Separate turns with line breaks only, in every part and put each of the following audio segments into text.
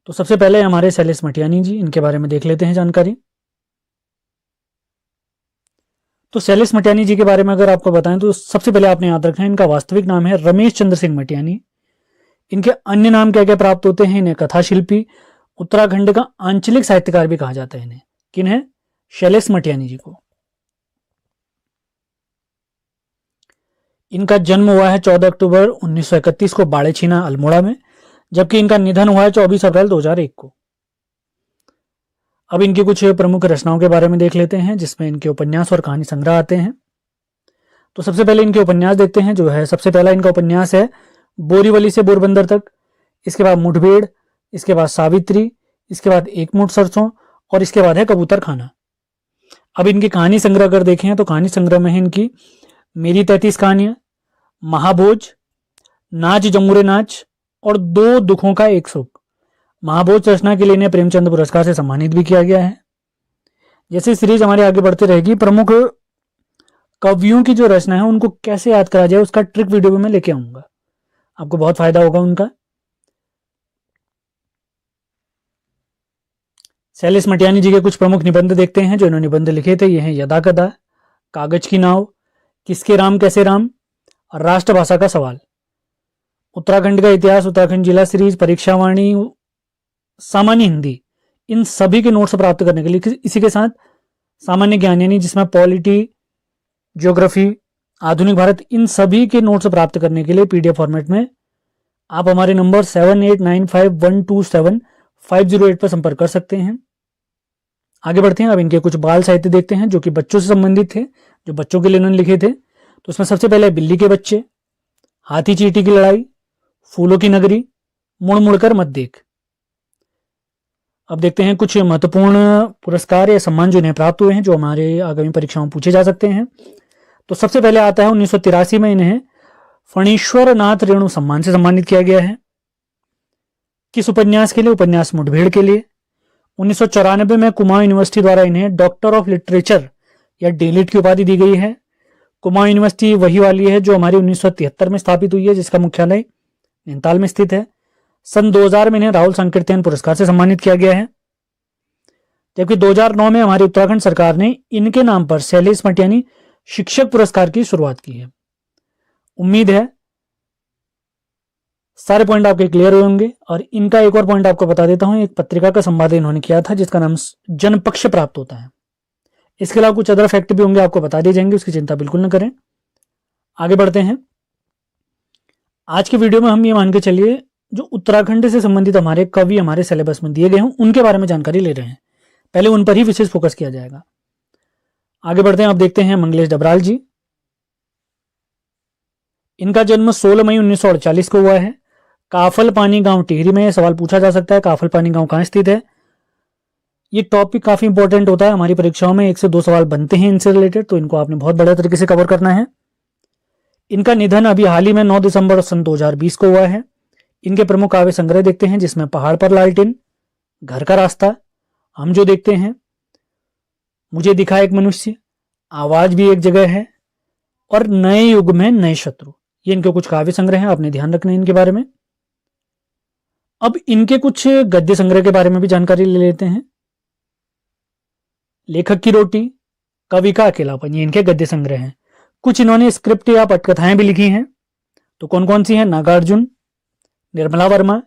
तो सबसे पहले हमारे शैलेश मटियानी जी, इनके बारे में देख लेते हैं जानकारी। तो शैलेश मटियानी जी के बारे में अगर आपको बताएं तो सबसे पहले आपने याद रखना है इनका वास्तविक नाम है रमेश चंद्र सिंह मटियानी। इनके अन्य नाम क्या क्या प्राप्त होते हैं? इन्हें कथा शिल्पी, उत्तराखंड का आंचलिक साहित्यकार भी कहा जाता है इन्हें। किन है? शैलेश मटियानी जी को। इनका जन्म हुआ है 14 अक्टूबर 1931 को बाड़ेछीना अल्मोड़ा में, जबकि इनका निधन हुआ है 24 अप्रैल 2001 को। अब इनकी कुछ प्रमुख रचनाओं के बारे में देख लेते हैं, जिसमें इनके उपन्यास और कहानी संग्रह आते हैं। तो सबसे पहले इनके उपन्यास देखते हैं। जो है सबसे पहला इनका उपन्यास है बोरीवली से पोरबंदर तक, इसके बाद मुठभेड़, इसके बाद सावित्री, इसके बाद एक मुठ सरसों और इसके बाद है कबूतर खाना। अब इनकी कहानी संग्रह अगर देखें तो कहानी संग्रह में है इनकी मेरी 33 कहानियां, महाभोज, नाच जमुरे नाच और दो दुखों का एक सुख। महाभोज रचना के लिए इन्हें प्रेमचंद पुरस्कार से सम्मानित भी किया गया है। जैसे सीरीज हमारी आगे बढ़ती रहेगी, प्रमुख कवियों की जो रचना है उनको कैसे याद करा जाए उसका ट्रिक वीडियो में मैं लेके आऊंगा, आपको बहुत फायदा होगा उनका। शैलेश मटियानी जी के कुछ प्रमुख निबंध देखते हैं जो इन्होंने निबंध लिखे थे। ये हैं यदा कदा, कागज की नाव, किसके राम कैसे राम और राष्ट्रभाषा का सवाल। उत्तराखंड का इतिहास, उत्तराखंड जिला सीरीज, परीक्षावाणी, सामान्य हिंदी, इन सभी के नोट्स प्राप्त करने के लिए इसी के साथ सामान्य ज्ञान यानी जिसमें पॉलिटी, ज्योग्राफी, आधुनिक भारत, इन सभी के नोट्स प्राप्त करने के लिए पीडीएफ फॉर्मेट में आप हमारे नंबर 7895127508 पर संपर्क कर सकते हैं। आगे बढ़ते हैं। अब इनके कुछ बाल साहित्य देखते हैं जो कि बच्चों से संबंधित थे, जो बच्चों के लिए इन्होंने लिखे थे। तो उसमें सबसे पहले बिल्ली के बच्चे, हाथी चींटी की लड़ाई, फूलों की नगरी, मुड़ मुड़कर मत देख। अब देखते हैं कुछ महत्वपूर्ण पुरस्कार या सम्मान जो इन्हें प्राप्त हुए हैं, जो हमारे आगामी परीक्षाओं में पूछे जा सकते हैं। तो सबसे पहले आता है 1983 में इन्हें फणीश्वर नाथ रेणु सम्मान से सम्मानित किया गया है। किस उपन्यास के लिए? उपन्यास मुठभेड़ के लिए। 1994 में कुमाऊं यूनिवर्सिटी द्वारा इन्हें डॉक्टर ऑफ लिटरेचर या डीलिट की उपाधि दी गई है। कुमाऊं यूनिवर्सिटी वही वाली है जो हमारी 1973 में स्थापित हुई है, जिसका मुख्यालय नैनीताल में स्थित है। सन 2000 में इन्हें राहुल संकीर्तन पुरस्कार से सम्मानित किया गया है। जबकि 2009 में हमारी उत्तराखंड सरकार ने इनके नाम पर शैलेश मटियानी शिक्षक पुरस्कार की शुरुआत की है। उम्मीद है सारे पॉइंट आपके क्लियर हुए होंगे। और इनका एक और पॉइंट आपको बता देता हूं, एक पत्रिका का संपादन इन्होंने किया था जिसका नाम जनपक्ष प्राप्त होता है। इसके अलावा कुछ अदर फैक्ट भी होंगे, आपको बता दिए जाएंगे, उसकी चिंता बिल्कुल न करें। आगे बढ़ते हैं। आज के वीडियो में हम ये मान के चलिए जो उत्तराखंड से संबंधित हमारे कवि हमारे सिलेबस में दिए गए हैं उनके बारे में जानकारी ले रहे हैं, पहले उन पर ही विशेष फोकस किया जाएगा। आगे बढ़ते हैं। आप देखते हैं मंगलेश डबराल जी। इनका जन्म 16 मई 1948 को हुआ है। काफल पानी गांव टिहरी में। सवाल पूछा जा सकता है काफल पानी गांव कहां स्थित है। ये टॉपिक काफी इंपॉर्टेंट होता है, हमारी परीक्षाओं में 1 से 2 सवाल बनते हैं इनसे रिलेटेड, तो इनको आपने बहुत बड़े तरीके से कवर करना है। इनका निधन अभी हाल ही में 9 दिसंबर सन 2020 को हुआ है। इनके प्रमुख काव्य संग्रह देखते हैं जिसमें पहाड़ पर लालटेन, घर का रास्ता, हम जो देखते हैं, मुझे दिखा एक मनुष्य, आवाज भी एक जगह है और नए युग में नए शत्रु, ये इनके कुछ काव्य संग्रह हैं, आपने ध्यान रखना है इनके बारे में। अब इनके कुछ गद्य संग्रह के बारे में भी जानकारी ले लेते हैं। लेखक की रोटी, कवि का अकेलापन, ये इनके गद्य संग्रह हैं। कुछ इन्होंने स्क्रिप्ट या पटकथाएं भी लिखी हैं। तो कौन कौन सी हैं? नागार्जुन, निर्मला वर्मा,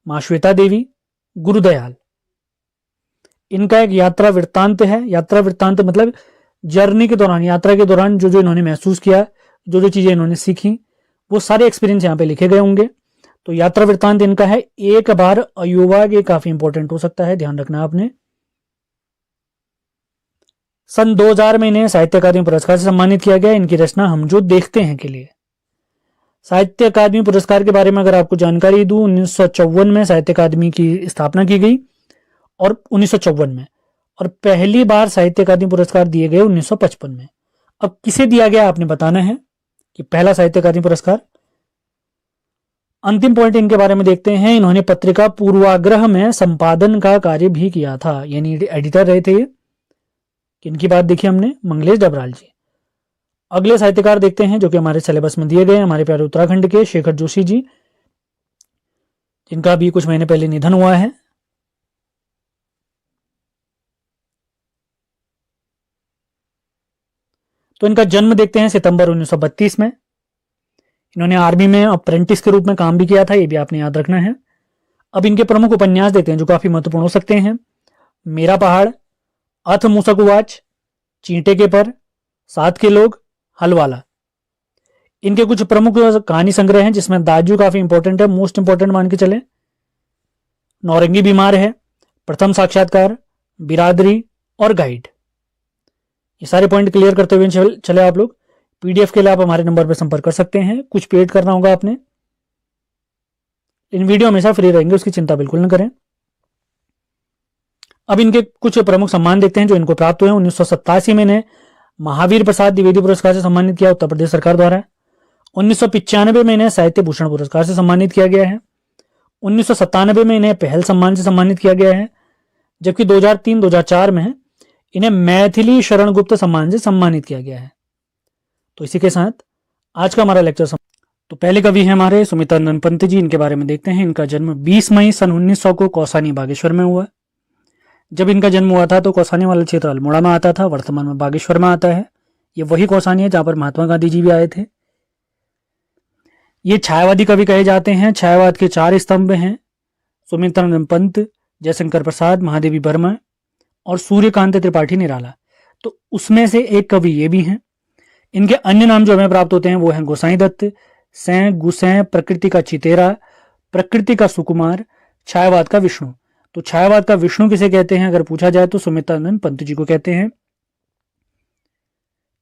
मां श्वेता देवी, गुरुदयाल। इनका एक यात्रा वृत्तांत है। यात्रा वृत्तांत मतलब जर्नी के दौरान, यात्रा के दौरान जो जो इन्होंने महसूस किया, जो जो चीजें इन्होंने सीखी, वो सारे एक्सपीरियंस यहाँ पे लिखे गए होंगे। तो यात्रा वृत्तांत इनका है। एक बार अयुवा, ये काफी इंपॉर्टेंट हो सकता है, ध्यान रखना आपने। सन 2000 में इन्हें साहित्य अकादमी पुरस्कार से सम्मानित किया गया इनकी रचना हम जो देखते हैं के लिए। साहित्य अकादमी पुरस्कार के बारे में अगर आपको जानकारी दूं, 1954 में साहित्य अकादमी की स्थापना की गई और 1954 में, और पहली बार साहित्य अकादमी पुरस्कार दिए गए 1955 में। अब किसे दिया गया आपने बताना है कि पहला साहित्य अकादमी पुरस्कार। अंतिम पॉइंट इनके बारे में देखते हैं। इन्होंने पत्रिका पूर्वाग्रह में संपादन का कार्य भी किया था, यानी एडिटर रहे थे ये। किनकी बात देखी हमने? मंगलेश डबराल जी। अगले साहित्यकार देखते हैं जो कि हमारे सिलेबस में दिए गए हैं, हमारे प्यारे उत्तराखंड के शेखर जोशी जी, जिनका भी कुछ महीने पहले निधन हुआ है। तो इनका जन्म देखते हैं सितंबर 1932 में। इन्होंने आर्मी में अप्रेंटिस के रूप में काम भी किया था, ये भी आपने याद रखना है। अब इनके प्रमुख उपन्यास देखते हैं जो काफी महत्वपूर्ण हो सकते हैं। मेरा पहाड़, अथ मूसक उवाच, चींटे के पर, सात के लोग, हलवाला। इनके कुछ प्रमुख कहानी संग्रह हैं जिसमें दाजू काफी इंपॉर्टेंट है, मोस्ट इंपॉर्टेंट मान के चले। नौरंगी बीमार है, प्रथम साक्षात्कार, बिरादरी और गाइड। ये सारे पॉइंट क्लियर करते हुए चले आप लोग। पीडीएफ के लिए आप हमारे नंबर पर संपर्क कर सकते हैं, कुछ पेड करना होगा आपने। इन वीडियो हमेशा फ्री रहेंगे, उसकी चिंता बिल्कुल न करें। अब इनके कुछ प्रमुख सम्मान देखते हैं जो इनको प्राप्त हुए हैं। 1987 में इन्हें महावीर प्रसाद द्विवेदी पुरस्कार से सम्मानित किया उत्तर प्रदेश सरकार द्वारा। 1995 में इन्हें साहित्य भूषण पुरस्कार से सम्मानित किया गया है। 1997 में इन्हें पहल सम्मान से सम्मानित किया गया है, जबकि 2003-2004 में इन्हें मैथिली शरण गुप्त सम्मान से सम्मानित किया गया है। तो इसी के साथ आज का हमारा लेक्चर तो पहले कवि हैं हमारे सुमित्रानंदन पंत जी। इनके बारे में देखते हैं। इनका जन्म 20 मई सन 1900 को कौसानी बागेश्वर में हुआ। जब इनका जन्म हुआ था तो कौसानी वाला क्षेत्र अल्मोड़ा में आता था, वर्तमान में बागेश्वर में आता है। ये वही कौसानी है जहां पर महात्मा गांधी जी भी आए थे। ये छायावादी कवि कहे जाते हैं। छायावाद के 4 स्तंभ हैं, सुमित्रानंदन पंत, जयशंकर प्रसाद, महादेवी वर्मा और सूर्यकांत त्रिपाठी निराला। तो उसमें से एक कवि ये भी हैं। इनके अन्य नाम जो हमें प्राप्त होते हैं वो हैं गोसाई दत्त, सैं, गुसैं, प्रकृति का चितेरा, प्रकृति का सुकुमार, छायावाद का विष्णु। तो छायावाद का विष्णु किसे कहते हैं अगर पूछा जाए तो सुमित्रानंदन पंत जी को कहते हैं।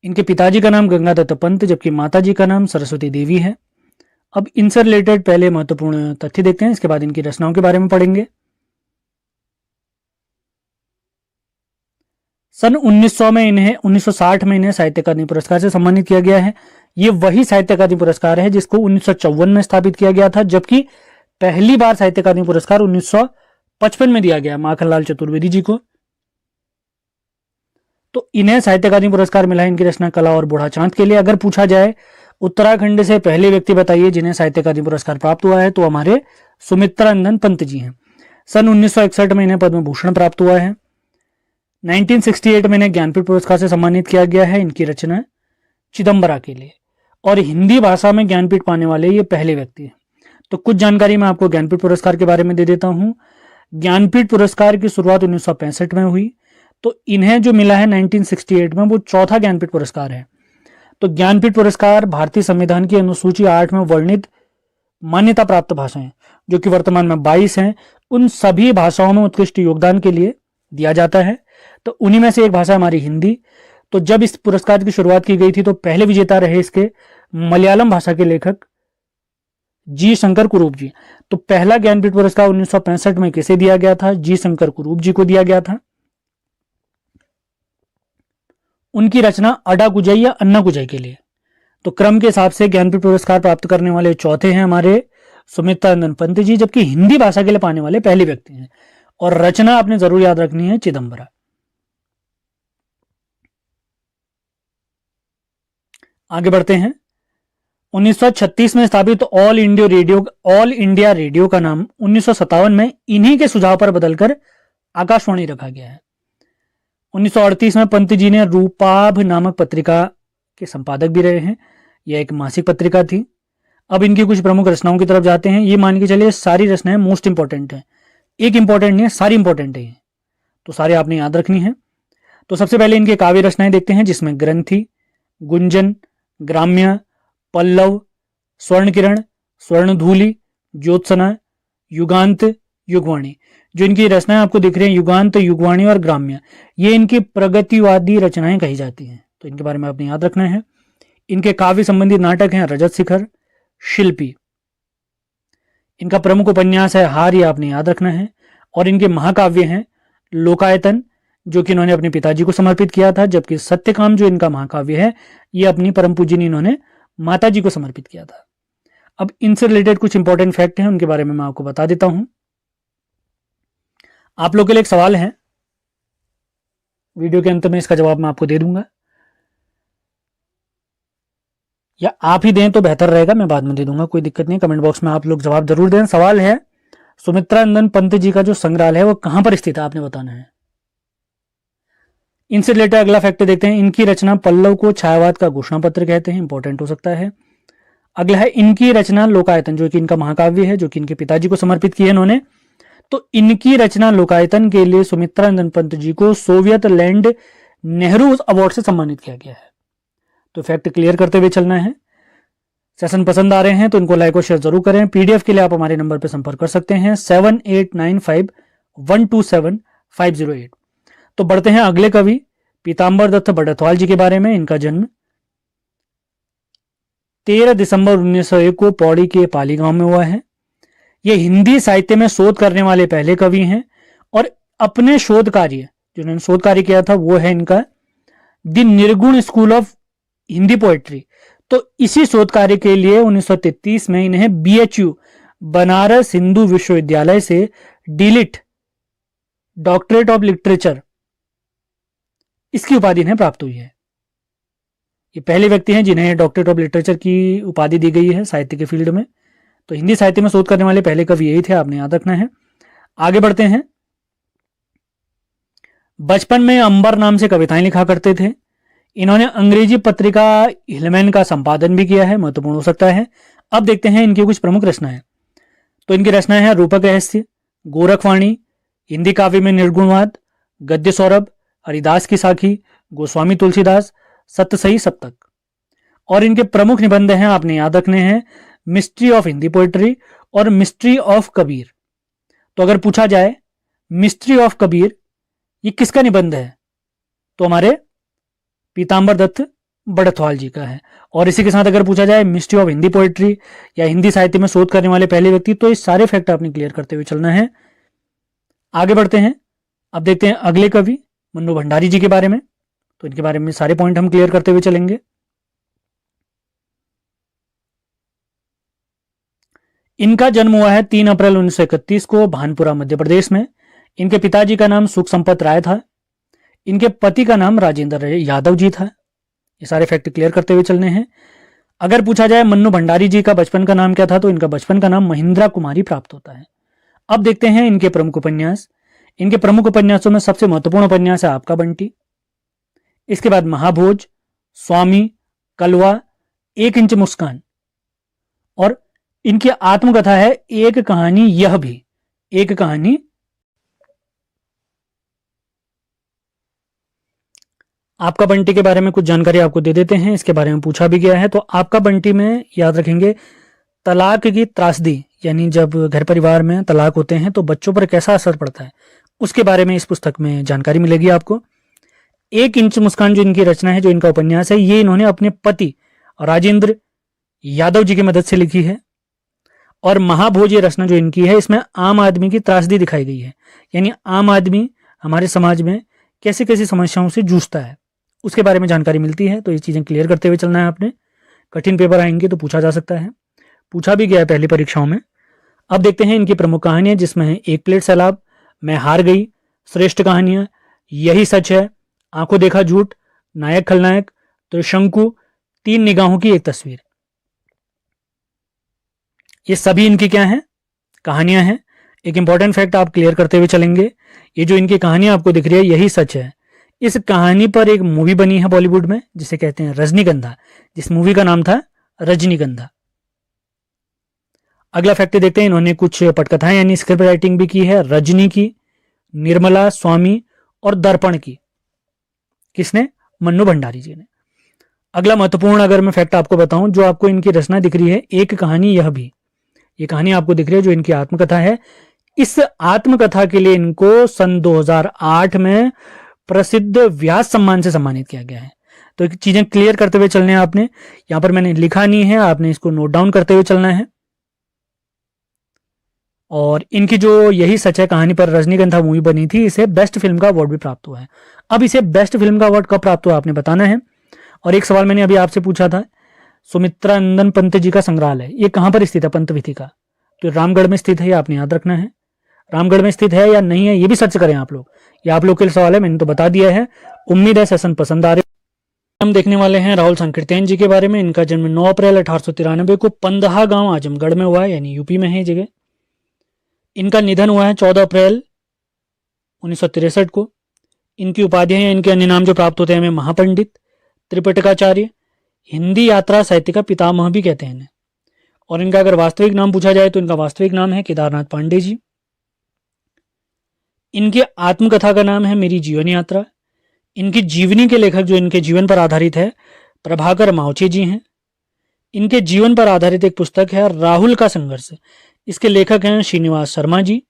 इनके पिताजी का नाम गंगादत्त पंत जबकि माताजी का नाम सरस्वती देवी है। अब इनसे रिलेटेड पहले महत्वपूर्ण तथ्य देखते हैं, इसके बाद इनकी रचनाओं के बारे में पढ़ेंगे। सन 1900 में इन्हें 1960 में इन्हें साहित्य अकादमी पुरस्कार से सम्मानित किया गया है। ये वही साहित्य अकादमी पुरस्कार है जिसको 1954 में स्थापित किया गया था, जबकि पहली बार साहित्य अकादमी पुरस्कार 1955 में दिया गया माखनलाल चतुर्वेदी जी को। तो इन्हें साहित्य अकादमी पुरस्कार मिला है इनकी रचना कला और बूढ़ा चांद के लिए। अगर पूछा जाए उत्तराखंड से पहले व्यक्ति बताइए जिन्हें साहित्य अकादमी पुरस्कार प्राप्त हुआ है, तो हमारे सुमित्रानंदन पंत जी हैं। सन 1961 में इन्हें पद्म भूषण प्राप्त हुआ है। 1968 में इन्हें ज्ञानपीठ पुरस्कार से सम्मानित किया गया है इनकी रचना चिदंबरा के लिए। और हिंदी भाषा में ज्ञानपीठ पाने वाले ये पहले व्यक्ति हैं। तो कुछ जानकारी मैं आपको ज्ञानपीठ पुरस्कार के बारे में दे देता हूं। ज्ञानपीठ पुरस्कार की शुरुआत 1965 में हुई, तो इन्हें जो मिला है 1968 में वो चौथा ज्ञानपीठ पुरस्कार है। तो ज्ञानपीठ पुरस्कार भारतीय संविधान की अनुसूची 8 में वर्णित मान्यता प्राप्त भाषाएं जो कि वर्तमान में 22 हैं, उन सभी भाषाओं में उत्कृष्ट योगदान के लिए दिया जाता है। तो उन्हीं में से एक भाषा हमारी हिंदी। तो जब इस पुरस्कार की शुरुआत की गई थी तो पहले विजेता रहे इसके मलयालम भाषा के लेखक जी शंकर कुरूप जी। तो पहला ज्ञानपीठ पुरस्कार 1965 में किसे दिया गया था? जी शंकर कुरूप जी को दिया गया था। उनकी रचना अडा गुजई या अन्ना गुजई के लिए। तो क्रम के हिसाब से ज्ञानपीठ पुरस्कार प्राप्त करने वाले चौथे हैं हमारे सुमित्रानंदन पंत जी, जबकि हिंदी भाषा के लिए पाने वाले पहले व्यक्ति हैं। और रचना आपने जरूर याद रखनी है चिदंबरा। आगे बढ़ते हैं। 1936 में स्थापित ऑल इंडिया रेडियो का नाम 1957 में इन्हीं के सुझाव पर बदलकर आकाशवाणी रखा गया है। 1938 में पंत जी ने रूपाभ नामक पत्रिका के संपादक भी रहे हैं। यह एक मासिक पत्रिका थी। अब इनकी कुछ प्रमुख रचनाओं की तरफ जाते हैं। ये मान के चलिए सारी रचनाएं मोस्ट इंपॉर्टेंट है, एक इंपॉर्टेंट नहीं है, सारी इंपॉर्टेंट है, तो सारे आपने याद रखनी है। तो सबसे पहले इनके काव्य रचनाएं देखते हैं जिसमें ग्रंथि, गुंजन, ग्राम्य, पल्लव, स्वर्ण किरण, स्वर्णधूलि, ज्योत्सना, युगांत, युगवाणी। जो इनकी रचनाएं आपको दिख रही हैं युगांत, युगवाणी और ग्राम्य, ये इनकी प्रगतिवादी रचनाएं कही जाती हैं। तो इनके बारे में आपने याद रखना है। इनके काव्य संबंधी नाटक हैं रजत शिखर, शिल्पी। इनका प्रमुख उपन्यास है हार, ये आपने याद रखना है। और इनके महाकाव्य हैं लोकायतन, जो कि इन्होंने अपने पिताजी को समर्पित किया था, जबकि सत्यकाम जो इनका महाकाव्य है ये अपनी परम पूजनी इन्होंने माता जी को समर्पित किया था। अब इनसे रिलेटेड कुछ इंपॉर्टेंट फैक्ट हैं, उनके बारे में मैं आपको बता देता हूं। आप लोगों के लिए एक सवाल है, वीडियो के अंत में इसका जवाब मैं आपको दे दूंगा, या आप ही दें तो बेहतर रहेगा, मैं बाद में दे दूंगा, कोई दिक्कत नहीं। कमेंट बॉक्स में आप लोग जवाब जरूर दें। सवाल है सुमित्रानंदन पंत जी का जो संग्रहालय है वो कहां पर स्थित है, आपने बताना है। इनसे रिलेटेड अगला फैक्ट देखते हैं, इनकी रचना पल्लव को छायावाद का घोषणा पत्र कहते हैं, इंपॉर्टेंट हो सकता है। अगला है इनकी रचना लोकायतन, जो कि इनका महाकाव्य है, जो कि इनके पिताजी को समर्पित की है इन्होंने। तो इनकी रचना लोकायतन के लिए सुमित्रानंदन पंत जी को सोवियत लैंड नेहरू अवार्ड से सम्मानित किया गया है। तो फैक्ट क्लियर करते हुए चलना है। सेशन पसंद आ रहे हैं तो इनको लाइक और शेयर जरूर करें। पीडीएफ के लिए आप हमारे नंबर पर संपर्क कर सकते हैं 7895127508। तो बढ़ते हैं अगले कवि पीताम्बर दत्त बड़थवाल जी के बारे में। इनका जन्म 13 दिसंबर 1901 को पौड़ी के पाली गांव में हुआ है। ये हिंदी साहित्य में शोध करने वाले पहले कवि हैं और अपने शोध कार्य जो इन्होंने शोध कार्य किया था वो है इनका द निर्गुण स्कूल ऑफ हिंदी पोएट्री। तो इसी शोध कार्य के लिए 1933 में इन्हें BHU बनारस हिंदू विश्वविद्यालय से डीलिट डॉक्टरेट ऑफ लिटरेचर इसकी उपाधि इन्हें प्राप्त हुई है। ये पहले व्यक्ति हैं जिन्हें डॉक्टरेट ऑफ लिटरेचर की उपाधि दी गई है साहित्य के फील्ड में। तो हिंदी साहित्य में शोध करने वाले पहले कवि यही थे, आपने याद रखना है। आगे बढ़ते हैं। बचपन में अंबर नाम से कविताएं लिखा करते थे। इन्होंने अंग्रेजी पत्रिका हिलमैन का संपादन भी किया है, महत्वपूर्ण हो सकता है। अब देखते हैं इनकी कुछ प्रमुख रचनाएं। तो इनकी रचनाएं हैं रूपक रहस्य, गोरखवाणी, हिंदी काव्य में निर्गुणवाद, गद्य सौरभ, हरिदास की साखी, गोस्वामी तुलसीदास, सत्य सही सप्तक। और इनके प्रमुख निबंध हैं, आपने याद रखने हैं, मिस्ट्री ऑफ हिंदी पोएट्री और मिस्ट्री ऑफ कबीर। तो अगर पूछा जाए मिस्ट्री ऑफ कबीर ये किसका निबंध है, तो हमारे पीताम्बर दत्त बड़थवाल जी का है। और इसी के साथ अगर पूछा जाए मिस्ट्री ऑफ हिंदी पोएट्री या हिंदी साहित्य में शोध करने वाले पहले व्यक्ति, तो ये सारे फैक्ट आपने क्लियर करते हुए चलना है। आगे बढ़ते हैं। अब देखते हैं अगले कवि मन्नू भंडारी जी के बारे में। तो इनके बारे में सारे पॉइंट हम क्लियर करते हुए चलेंगे। इनका जन्म हुआ है 3 अप्रैल 1931 को भानपुरा मध्य प्रदेश में। इनके पिताजी का नाम सुख संपत राय था। इनके पति का नाम राजेंद्र यादव जी था। ये सारे फैक्ट क्लियर करते हुए चलने हैं। अगर पूछा जाए मन्नू भंडारी जी का बचपन का नाम क्या था, तो इनका बचपन का नाम महिंद्रा कुमारी प्राप्त होता है। अब देखते हैं इनके प्रमुख उपन्यास। इनके प्रमुख उपन्यासों में सबसे महत्वपूर्ण उपन्यास है आपका बंटी, इसके बाद महाभोज, स्वामी, कलवा, 1 इंच मुस्कान, और इनकी आत्मकथा है एक कहानी यह भी, एक कहानी। आपका बंटी के बारे में कुछ जानकारी आपको दे देते हैं, इसके बारे में पूछा भी गया है। तो आपका बंटी में याद रखेंगे तलाक की त्रासदी, यानी जब घर परिवार में तलाक होते हैं तो बच्चों पर कैसा असर पड़ता है, उसके बारे में इस पुस्तक में जानकारी मिलेगी आपको। 1 इंच मुस्कान जो इनकी रचना है, जो इनका उपन्यास है, ये इन्होंने अपने पति राजेंद्र यादव जी की मदद से लिखी है। और महाभोज ये रचना जो इनकी है, इसमें आम आदमी की त्रासदी दिखाई गई है, यानी आम आदमी हमारे समाज में कैसे कैसी समस्याओं से जूझता है उसके बारे में जानकारी मिलती है। तो ये चीजें क्लियर करते हुए चलना है आपने। कठिन पेपर आएंगे तो पूछा जा सकता है, पूछा भी गया है पहली परीक्षाओं में। अब देखते हैं इनकी प्रमुख कहानियां, जिसमें है 1 प्लेट सैलाब, मैं हार गई, श्रेष्ठ कहानियां, यही सच है, आंखों देखा झूठ, नायक खलनायक, त्रिशंकु, 3 निगाहों की एक तस्वीर। ये सभी इनकी क्या हैं, कहानियां हैं। एक इंपॉर्टेंट फैक्ट आप क्लियर करते हुए चलेंगे, ये जो इनकी कहानियां आपको दिख रही है यही सच है, इस कहानी पर एक मूवी बनी है बॉलीवुड में जिसे कहते हैं रजनीगंधा, जिस मूवी का नाम था रजनीगंधा। अगला फैक्ट देखते हैं, इन्होंने कुछ पटकथाएं यानी स्क्रिप्ट राइटिंग भी की है, रजनी की, निर्मला, स्वामी और दर्पण की। किसने, मन्नू भंडारी जी ने। अगला महत्वपूर्ण अगर मैं फैक्ट आपको बताऊं, जो आपको इनकी रचना दिख रही है एक कहानी यह भी, ये कहानी आपको दिख रही है जो इनकी आत्मकथा है। इस आत्मकथा के लिए इनको सन 2008 में प्रसिद्ध व्यास सम्मान से सम्मानित किया गया है। तो चीजें क्लियर करते हुए चलने हैं आपने, यहां पर मैंने लिखा नहीं है, आपने इसको नोट डाउन करते हुए चलना है। और इनकी जो यही सच है कहानी पर रजनीगंधा मूवी बनी थी, इसे बेस्ट फिल्म का अवार्ड भी प्राप्त हुआ है। अब इसे बेस्ट फिल्म का अवार्ड कब प्राप्त हुआ आपने बताना है। और एक सवाल मैंने अभी आपसे पूछा था, सुमित्रानंदन पंत जी का संग्रहालय ये कहां पर स्थित है पंतविथी का, तो रामगढ़ में स्थित है, ये आपने याद रखना है। रामगढ़ में स्थित है या नहीं है ये भी सर्च करें आप लोग, ये आप लोग के लिए सवाल है, मैंने तो बता दिया है। उम्मीद है सेशन पसंद आ रहे। हम देखने वाले हैं राहुल संकीर्तन जी के बारे में। इनका जन्म 9 अप्रैल 1893 को पंदहा गांव आजमगढ़ में हुआ है, यानी यूपी में है जगह। इनका निधन हुआ है 14 अप्रैल 1963 को। इनकी उपाधियां या इनके अन्य नाम जो प्राप्त होते हैं हमें महापंडित, त्रिपिटकाचार्य, हिंदी यात्रा साहित्य का पितामह भी कहते हैं इन्हें। और इनका अगर वास्तविक नाम पूछा जाए तो इनका वास्तविक नाम है केदारनाथ पांडे जी। इनकी आत्मकथा का नाम है मेरी जीवन यात्रा। इनकी जीवनी के लेखक जो इनके जीवन पर आधारित है प्रभाकर मावचे जी हैं। इनके जीवन पर आधारित एक पुस्तक है राहुल का संघर्ष। इसके लेखक हैं श्रीनिवास शर्मा जी।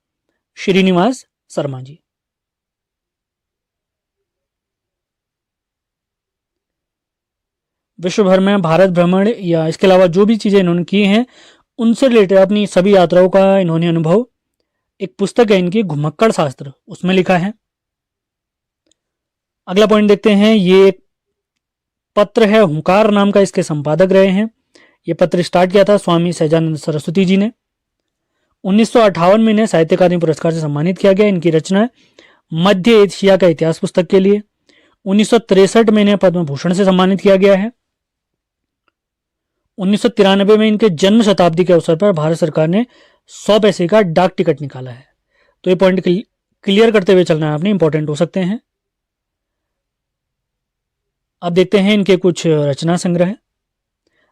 श्रीनिवास शर्मा जी। विश्व भर में भारत भ्रमण या इसके अलावा जो भी चीजें इन्होंने की हैं उनसे रिलेटेड अपनी सभी यात्राओं का इन्होंने अनुभव, एक पुस्तक है इनकी घुमक्कड़ शास्त्र, उसमें लिखा है। अगला पॉइंट देखते हैं। ये पत्र है हुंकार नाम का इसके संपादक रहे हैं। ये पत्र स्टार्ट किया था स्वामी सहजानंद सरस्वती जी ने। 1958 में इन्हें साहित्य अकादमी पुरस्कार से सम्मानित किया गया। इनकी रचना है मध्य एशिया का इतिहास पुस्तक के लिए। 1963 में इन्हें पद्म भूषण से सम्मानित किया गया है। 1993 में इनके जन्म शताब्दी के अवसर पर भारत सरकार ने 100 पैसे का डाक टिकट निकाला है। तो ये पॉइंट क्लियर करते हुए चलना है आपने, इंपॉर्टेंट हो सकते हैं। अब देखते हैं इनके कुछ रचना संग्रह।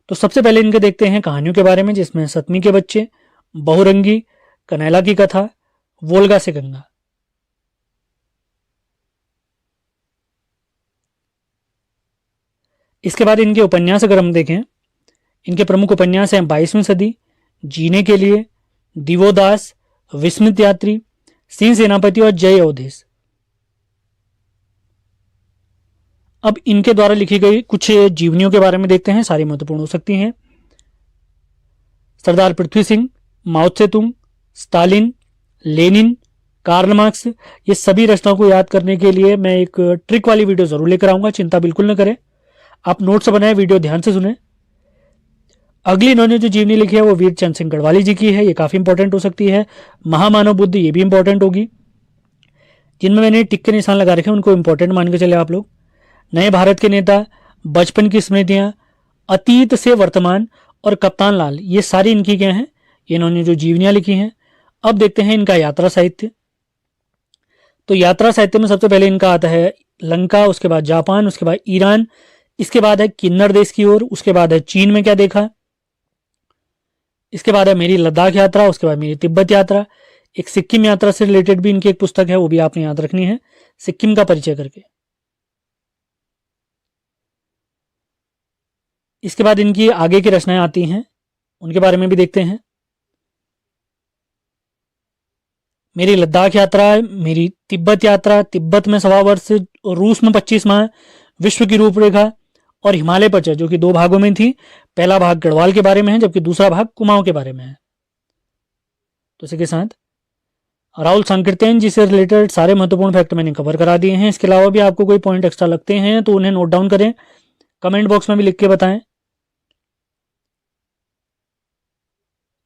तो सबसे पहले इनके देखते हैं कहानियों के बारे में, जिसमें सतमी के बच्चे, बहुरंगी, कनैला की कथा, वोल्गा से गंगा। इसके बाद इनके उपन्यास अगर हम देखें, इनके प्रमुख उपन्यास हैं 22वीं सदी, जीने के लिए, दिवोदास, विस्मित यात्री, सिंह सेनापति और जय अवधेश। अब इनके द्वारा लिखी गई कुछ जीवनियों के बारे में देखते हैं, सारी महत्वपूर्ण हो सकती हैं। सरदार पृथ्वी सिंह, माओ Tse tung, Stalin, Lenin, Karl Marx, ये सभी रचनाओं को याद करने के लिए मैं एक ट्रिक वाली वीडियो जरूर लेकर आऊंगा, चिंता बिल्कुल न करें। आप नोट्स बनाए, वीडियो ध्यान से सुने। अगली इन्होंने जो जीवनी लिखी है वो वीर चंद सिंह गढ़वाली जी की है, ये काफी इंपॉर्टेंट हो सकती है। महामानव बुद्ध, ये भी इंपॉर्टेंट होगी। जिनमें मैंने टिक के निशान लगा रखे हैं उनको इंपॉर्टेंट मान के चले आप लोग। नए भारत के नेता, बचपन की स्मृतियां, अतीत से वर्तमान और कप्तान लाल, ये सारी इनकी क्या हैं, ये इन्होंने जो जीवनियां लिखी हैं। अब देखते हैं इनका यात्रा साहित्य। तो यात्रा साहित्य में सबसे पहले इनका आता है लंका, उसके बाद जापान, उसके बाद ईरान, इसके बाद है किन्नर देश की ओर, उसके बाद है चीन में क्या देखा, इसके बाद है मेरी लद्दाख यात्रा, उसके बाद मेरी तिब्बत यात्रा। एक सिक्किम यात्रा से रिलेटेड भी इनकी एक पुस्तक है, वो भी आपने याद रखनी है, सिक्किम का परिचय करके। इसके बाद इनकी आगे की रचनाएं आती हैं, उनके बारे में भी देखते हैं। मेरी लद्दाख यात्रा, मेरी तिब्बत यात्रा, तिब्बत में 1.25 वर्ष, रूस में 25 माह, विश्व की रूपरेखा और हिमालय पर जो कि 2 भागों में थी। पहला भाग गढ़वाल के बारे में है, जबकि दूसरा भाग कुमाऊं के बारे में है। तो इसी के साथ राहुल संकीर्तन जी से रिलेटेड सारे महत्वपूर्ण फैक्ट मैंने कवर करा दिए हैं। इसके अलावा भी आपको कोई पॉइंट एक्स्ट्रा लगते हैं तो उन्हें नोट डाउन करें, कमेंट बॉक्स में भी लिख के बताएं।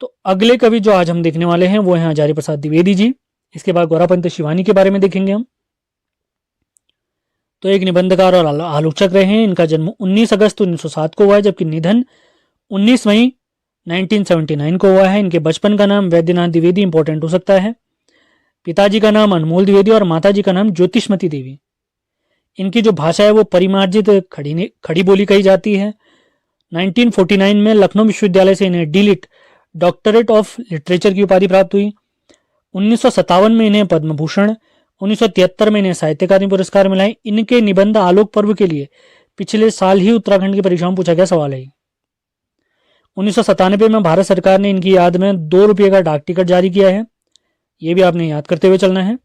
तो अगले कवि जो आज हम देखने वाले हैं वो हैं आचार्य प्रसाद द्विवेदी जी। इसके बाद गौरापंत शिवानी के बारे में देखेंगे हम। तो एक निबंधकार और आलोचक रहे हैं। इनका जन्म 19 अगस्त 1907 को हुआ है, जबकि निधन 19 मई 1979 को हुआ है। इनके बचपन का नाम वैद्यनाथ द्विवेदी इंपॉर्टेंट हो सकता है। पिताजी का नाम अनमोल द्विवेदी और माताजी का नाम ज्योतिषमती देवी। इनकी जो भाषा है वो परिमार्जित खड़ी बोली कही जाती है। 1949 में लखनऊ विश्वविद्यालय से इन्हें डीलिट, डॉक्टरेट ऑफ लिटरेचर की उपाधि प्राप्त हुई। 1957 में इन्हें पद्म भूषण, 1973 में इन्हें साहित्य अकादमी पुरस्कार मिला है। इनके निबंध आलोक पर्व के लिए पिछले साल ही उत्तराखंड की परीक्षा में पूछा गया सवाल है। 1997 में भारत सरकार ने इनकी याद में 2 रुपये का डाक टिकट जारी किया है, ये भी आपने याद करते हुए चलना है।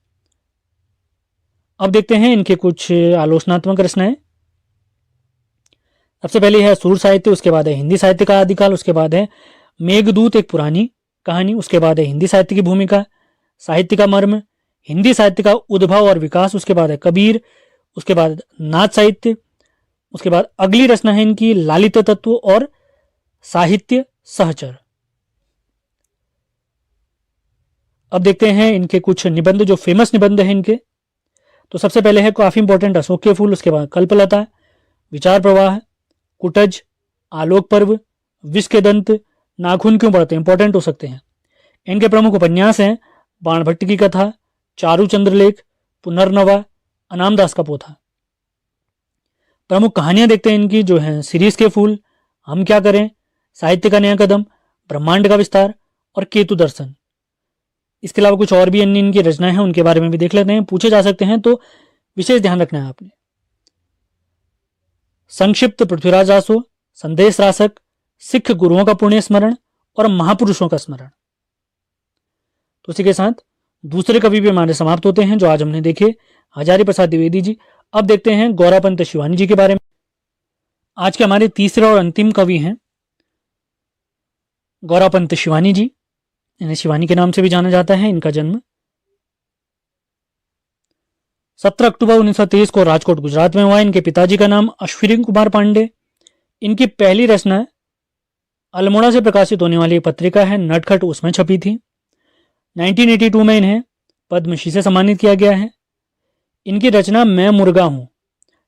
अब देखते हैं इनके कुछ आलोचनात्मक रचनाएं। सबसे पहले है सूर साहित्य, उसके बाद है हिंदी साहित्य का आदिकाल, उसके बाद है मेघदूत एक पुरानी कहानी, उसके बाद है हिंदी साहित्य की भूमिका, साहित्य का मर्म, हिंदी साहित्य का उद्भव और विकास, उसके बाद है कबीर, उसके बाद नाथ साहित्य, उसके बाद अगली रचना है इनकी लालित्य तत्व और साहित्य सहचर। अब देखते हैं इनके कुछ निबंध जो फेमस निबंध हैं इनके। तो सबसे पहले है काफी इंपॉर्टेंट अशोक के फूल, उसके बाद कल्पलता, विचार प्रवाह, कुटज, आलोक पर्व, विष के दंत, नाखून क्यों पड़ते हैं, इंपॉर्टेंट हो सकते हैं। इनके प्रमुख उपन्यास हैं बाणभट्ट की कथा, चारू चंद्रलेख, पुनर्नवा, अनामदास का पोथा। प्रमुख कहानियां देखते हैं इनकी जो है सीरीज के फूल, हम क्या करें, साहित्य का नया कदम, ब्रह्मांड का विस्तार और केतु दर्शन। इसके अलावा कुछ और भी अन्य इनकी रचनाएं हैं, उनके बारे में भी देख लेते हैं, पूछे जा सकते हैं तो विशेष ध्यान रखना है आपने। संक्षिप्त पृथ्वीराज आसो, संदेश रासक, सिख गुरुओं का पुण्य स्मरण और महापुरुषों का स्मरण। तो इसी के साथ दूसरे कवि भी हमारे समाप्त होते हैं जो आज हमने देखे, हजारी प्रसाद द्विवेदी जी। अब देखते हैं गौरापंत शिवानी जी के बारे में। आज के हमारे तीसरे और अंतिम कवि हैं गौरापंत शिवानी जी। इन्हें शिवानी के नाम से भी जाना जाता है। इनका जन्म 17 अक्टूबर 1923 को राजकोट गुजरात में हुआ। इनके पिताजी का नाम अश्विनी कुमार पांडे। इनकी पहली रचना अल्मोड़ा से प्रकाशित होने वाली पत्रिका है नटखट, उसमें छपी थी। 1982 में इन्हें पद्मश्री से सम्मानित किया गया है। इनकी रचना मैं मुर्गा हूं,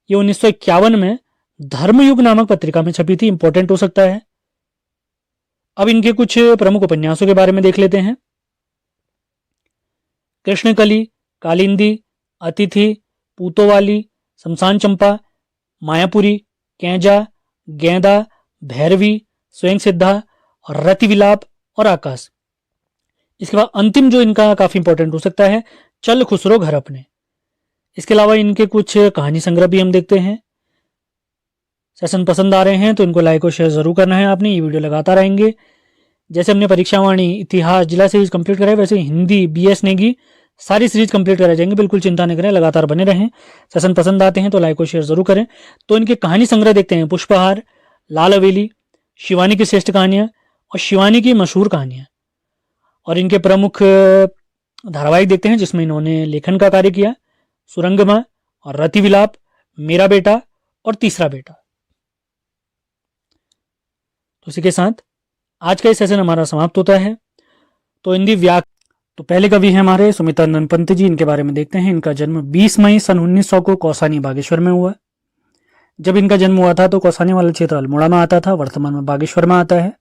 ये 1951 में धर्मयुग नामक पत्रिका में छपी थी। इंपॉर्टेंट हो सकता है। अब इनके कुछ प्रमुख उपन्यासों के बारे में देख लेते हैं। कृष्णकली, कालिंदी, अतिथि, पूतोवाली, शमशान चंपा, मायापुरी, कैंजा, गेंदा, भैरवी, स्वयं सिद्धा, रतिविलाप और आकाश। इसके बाद अंतिम जो इनका काफी इंपॉर्टेंट हो सकता है, चल खुसरो घर अपने। इसके अलावा इनके कुछ कहानी संग्रह भी हम देखते हैं। सेशन पसंद आ रहे हैं तो इनको लाइक और शेयर जरूर करना है आपने। ये वीडियो लगातार रहेंगे। जैसे हमने परीक्षावाणी, इतिहास, जिला सीरीज कंप्लीट कराए, वैसे हिंदी, बीएस नेगी सारी सीरीज कंप्लीट कराए जाएंगे। बिल्कुल चिंता नहीं करें, लगातार बने रहें। सेशन पसंद आते हैं तो लाइक और शेयर जरूर करें। तो इनके कहानी संग्रह देखते हैं, पुष्पहार, लाल हवेली, शिवानी की श्रेष्ठ कहानियां और शिवानी की मशहूर कहानियां। और इनके प्रमुख धारावाहिक देखते हैं जिसमें इन्होंने लेखन का कार्य किया, सुरंगमा और रतिविलाप, मेरा बेटा और तीसरा बेटा। तो इसी के साथ आज का ये सेशन हमारा समाप्त होता है। तो हिंदी तो पहले कवि हैं हमारे सुमित्रानंद पंत जी। इनके बारे में देखते हैं। इनका जन्म 20 मई सन 1900 को कौसानी बागेश्वर में हुआ। जब इनका जन्म हुआ था तो कौसानी वाला क्षेत्र अल्मोड़ा में आता था, वर्तमान में बागेश्वर में आता है।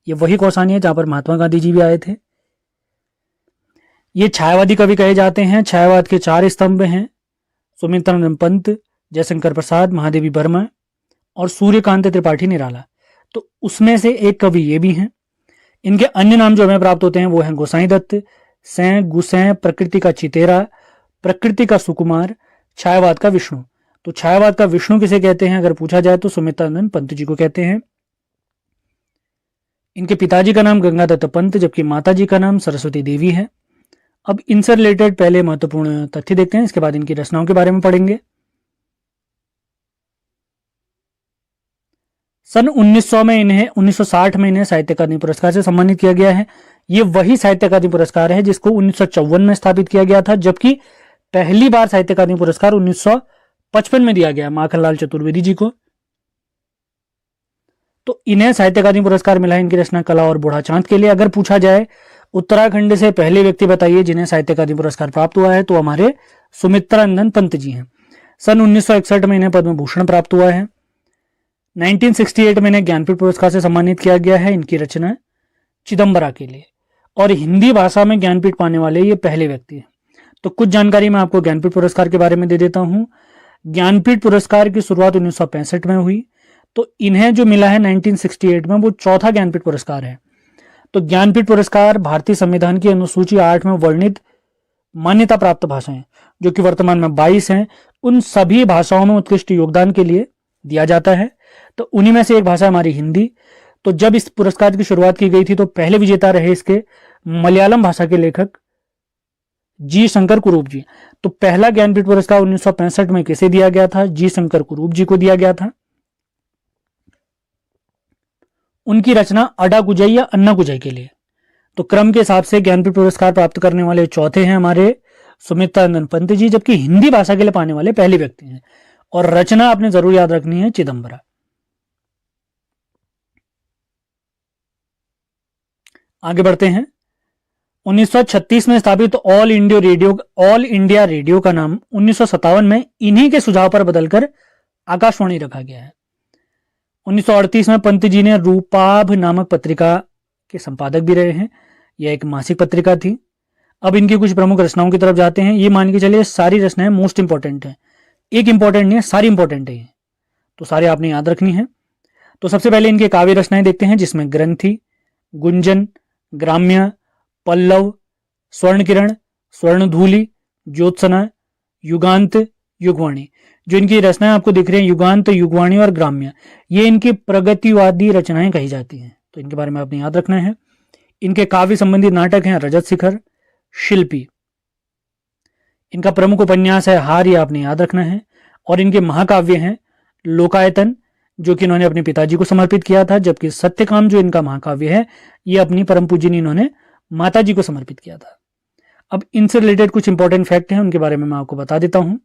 ये वही कौसानी है जहां पर महात्मा गांधी जी भी आए थे। ये छायावादी कवि कहे जाते हैं। छायावाद के 4 स्तंभ हैं, सुमित्रानंद पंत, जयशंकर प्रसाद, महादेवी वर्मा और सूर्यकांत त्रिपाठी निराला। तो उसमें से एक कवि ये भी हैं। इनके अन्य नाम जो हमें प्राप्त होते हैं वो हैं गोसाई दत्त, सैं, गुसैं, प्रकृति का चितेरा, प्रकृति का सुकुमार, छायावाद का विष्णु। तो छायावाद का विष्णु किसे कहते हैं अगर पूछा जाए तो सुमित्रानंद पंत जी को कहते हैं। इनके पिताजी का नाम गंगादत्त पंत जबकि माताजी का नाम सरस्वती देवी है। अब इनसे रिलेटेड पहले महत्वपूर्ण तथ्य देखते हैं, इसके बाद इनकी रचनाओं के बारे में पढ़ेंगे। सन 1900 में इन्हें 1960 में इन्हें साहित्य अकादमी पुरस्कार से सम्मानित किया गया है। ये वही साहित्य अकादमी पुरस्कार है जिसको 1954 में स्थापित किया गया था, जबकि पहली बार साहित्य अकादमी पुरस्कार 1955 में दिया गया माखनलाल चतुर्वेदी जी को। तो इन्हें साहित्य अकादमी पुरस्कार मिला है इनकी रचना कला और बूढ़ा चांद के लिए। अगर पूछा जाए उत्तराखंड से पहले व्यक्ति बताइए जिन्हें साहित्य अकादमी पुरस्कार प्राप्त हुआ है, तो हमारे सुमित्रानंद पंत जी हैं। सन 1961 में इन्हें पद्म भूषण प्राप्त हुआ है। 1968 में इन्हें ज्ञानपीठ पुरस्कार से सम्मानित किया गया है इनकी रचना चिदम्बरा के लिए। और हिंदी भाषा में ज्ञानपीठ पाने वाले ये पहले व्यक्ति हैं। तो कुछ जानकारी मैं आपको ज्ञानपीठ पुरस्कार के बारे में दे देता हूं। ज्ञानपीठ पुरस्कार की शुरुआत 1965 में हुई, तो इन्हें जो मिला है 1968 में वो चौथा ज्ञानपीठ पुरस्कार है। तो ज्ञानपीठ पुरस्कार भारतीय संविधान की अनुसूची 8 में वर्णित मान्यता प्राप्त भाषाएं जो कि वर्तमान में 22 हैं, उन सभी भाषाओं में उत्कृष्ट योगदान के लिए दिया जाता है। तो उन्हीं में से एक भाषा हमारी हिंदी। तो जब इस पुरस्कार की शुरुआत की गई थी तो पहले विजेता रहे इसके मलयालम भाषा के लेखक जी शंकर कुरूप जी। तो पहला ज्ञानपीठ पुरस्कार 1965 में किसे दिया गया था? जी शंकर कुरूप जी को दिया गया था। उनकी रचना अडा गुजई या अन्ना गुजई के लिए। तो क्रम के हिसाब से ज्ञानपीठ पुरस्कार प्राप्त करने वाले चौथे हैं हमारे सुमित्रानंद पंत जी, जबकि हिंदी भाषा के लिए पाने वाले पहले व्यक्ति हैं। और रचना आपने जरूर याद रखनी है चिदम्बरा। आगे बढ़ते हैं। 1936 में स्थापित ऑल इंडिया रेडियो का नाम 1957 में इन्हीं के सुझाव पर बदलकर आकाशवाणी रखा गया है। 1938 में पंत जी ने रूपाभ नामक पत्रिका के संपादक भी रहे हैं। यह एक मासिक पत्रिका थी। अब इनकी कुछ प्रमुख रचनाओं की तरफ जाते हैं। ये मान के चलिए सारी रचनाएं मोस्ट इंपॉर्टेंट हैं। एक इंपॉर्टेंट नहीं है, सारी इंपॉर्टेंट है, तो सारे आपने याद रखनी है। तो सबसे पहले इनके काव्य रचनाएं देखते हैं, जिसमें ग्रंथि, गुंजन, ग्राम्य, पल्लव, स्वर्ण किरण, स्वर्णधूलि, ज्योत्सना, युगांत, युगवाणी। जो इनकी रचनाएं आपको दिख रही हैं, युगांत, युगवाणी और ग्राम्य, ये इनकी प्रगतिवादी रचनाएं कही जाती हैं, तो इनके बारे में आपने याद रखना है। इनके काव्य संबंधी नाटक हैं रजत शिखर, शिल्पी। इनका प्रमुख उपन्यास है हार, ये आपने याद रखना है। और इनके महाकाव्य हैं लोकायतन, जो कि इन्होंने अपने पिताजी को समर्पित किया था, जबकि सत्यकाम जो इनका महाकाव्य है, ये अपनी परम पूजनी इन्होंने माता जी को समर्पित किया था। अब इनसे रिलेटेड कुछ इंपॉर्टेंट फैक्ट हैं, उनके बारे में मैं आपको बता देता हूं।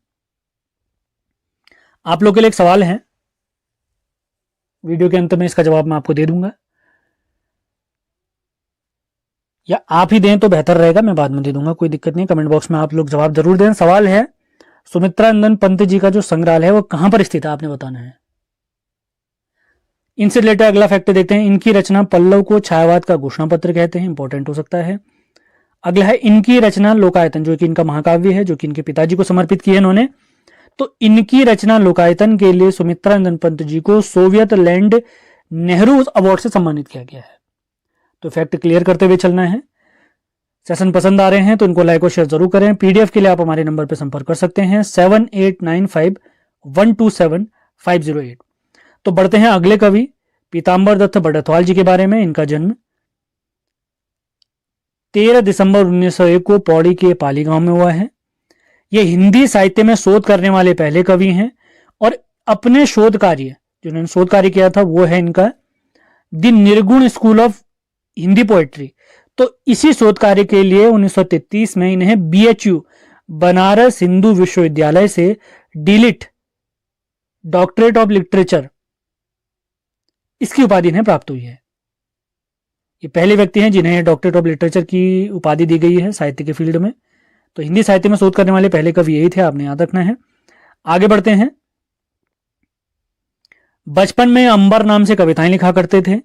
आप लोग के लिए एक सवाल है, वीडियो के अंत में इसका जवाब मैं आपको दे दूंगा, या आप ही दें तो बेहतर रहेगा, मैं बाद में दे दूंगा, कोई दिक्कत नहीं। कमेंट बॉक्स में आप लोग जवाब जरूर दें। सवाल है, सुमित्रा नंदन पंत जी का जो संग्रहालय है वो कहां पर स्थित है, आपने बताना है। इनसे रिलेटेड अगला फैक्ट देखते हैं, इनकी रचना पल्लव को छायावाद का घोषणा पत्र कहते हैं, इंपॉर्टेंट हो सकता है। अगला है, इनकी रचना लोकायतन, जो कि इनका महाकाव्य है, जो कि इनके पिताजी को समर्पित किया इन्होंने, तो इनकी रचना लोकायतन के लिए सुमित्रा नंदन पंत जी को सोवियत लैंड नेहरू अवार्ड से सम्मानित किया गया है। तो फैक्ट क्लियर करते हुए चलना है। सेशन पसंद आ रहे हैं तो इनको लाइक और शेयर जरूर करें। पीडीएफ के लिए आप हमारे नंबर पर संपर्क कर सकते हैं 7895127508। तो बढ़ते हैं अगले कवि पीताम्बर दत्त बड़थवाल जी के बारे में। इनका जन्म 13 दिसंबर 1901 को पौड़ी के पाली गांव में हुआ है। ये हिंदी साहित्य में शोध करने वाले पहले कवि हैं, और अपने शोध कार्य, जो इन्होंने शोध कार्य किया था, वो है इनका द निर्गुण स्कूल ऑफ हिंदी पोएट्री। तो इसी शोध कार्य के लिए 1933 में इन्हें BHU बनारस हिंदू विश्वविद्यालय से डीलिट, डॉक्टरेट ऑफ लिटरेचर, इसकी उपाधि इन्हें प्राप्त हुई है। ये पहले व्यक्ति हैं जिन्हें डॉक्टरेट ऑफ लिटरेचर की उपाधि दी गई है साहित्य के फील्ड में। तो हिंदी साहित्य में शोध करने वाले पहले कवि यही थे, आपने याद रखना है। आगे बढ़ते हैं। बचपन में अंबर नाम से कविताएं लिखा करते थे।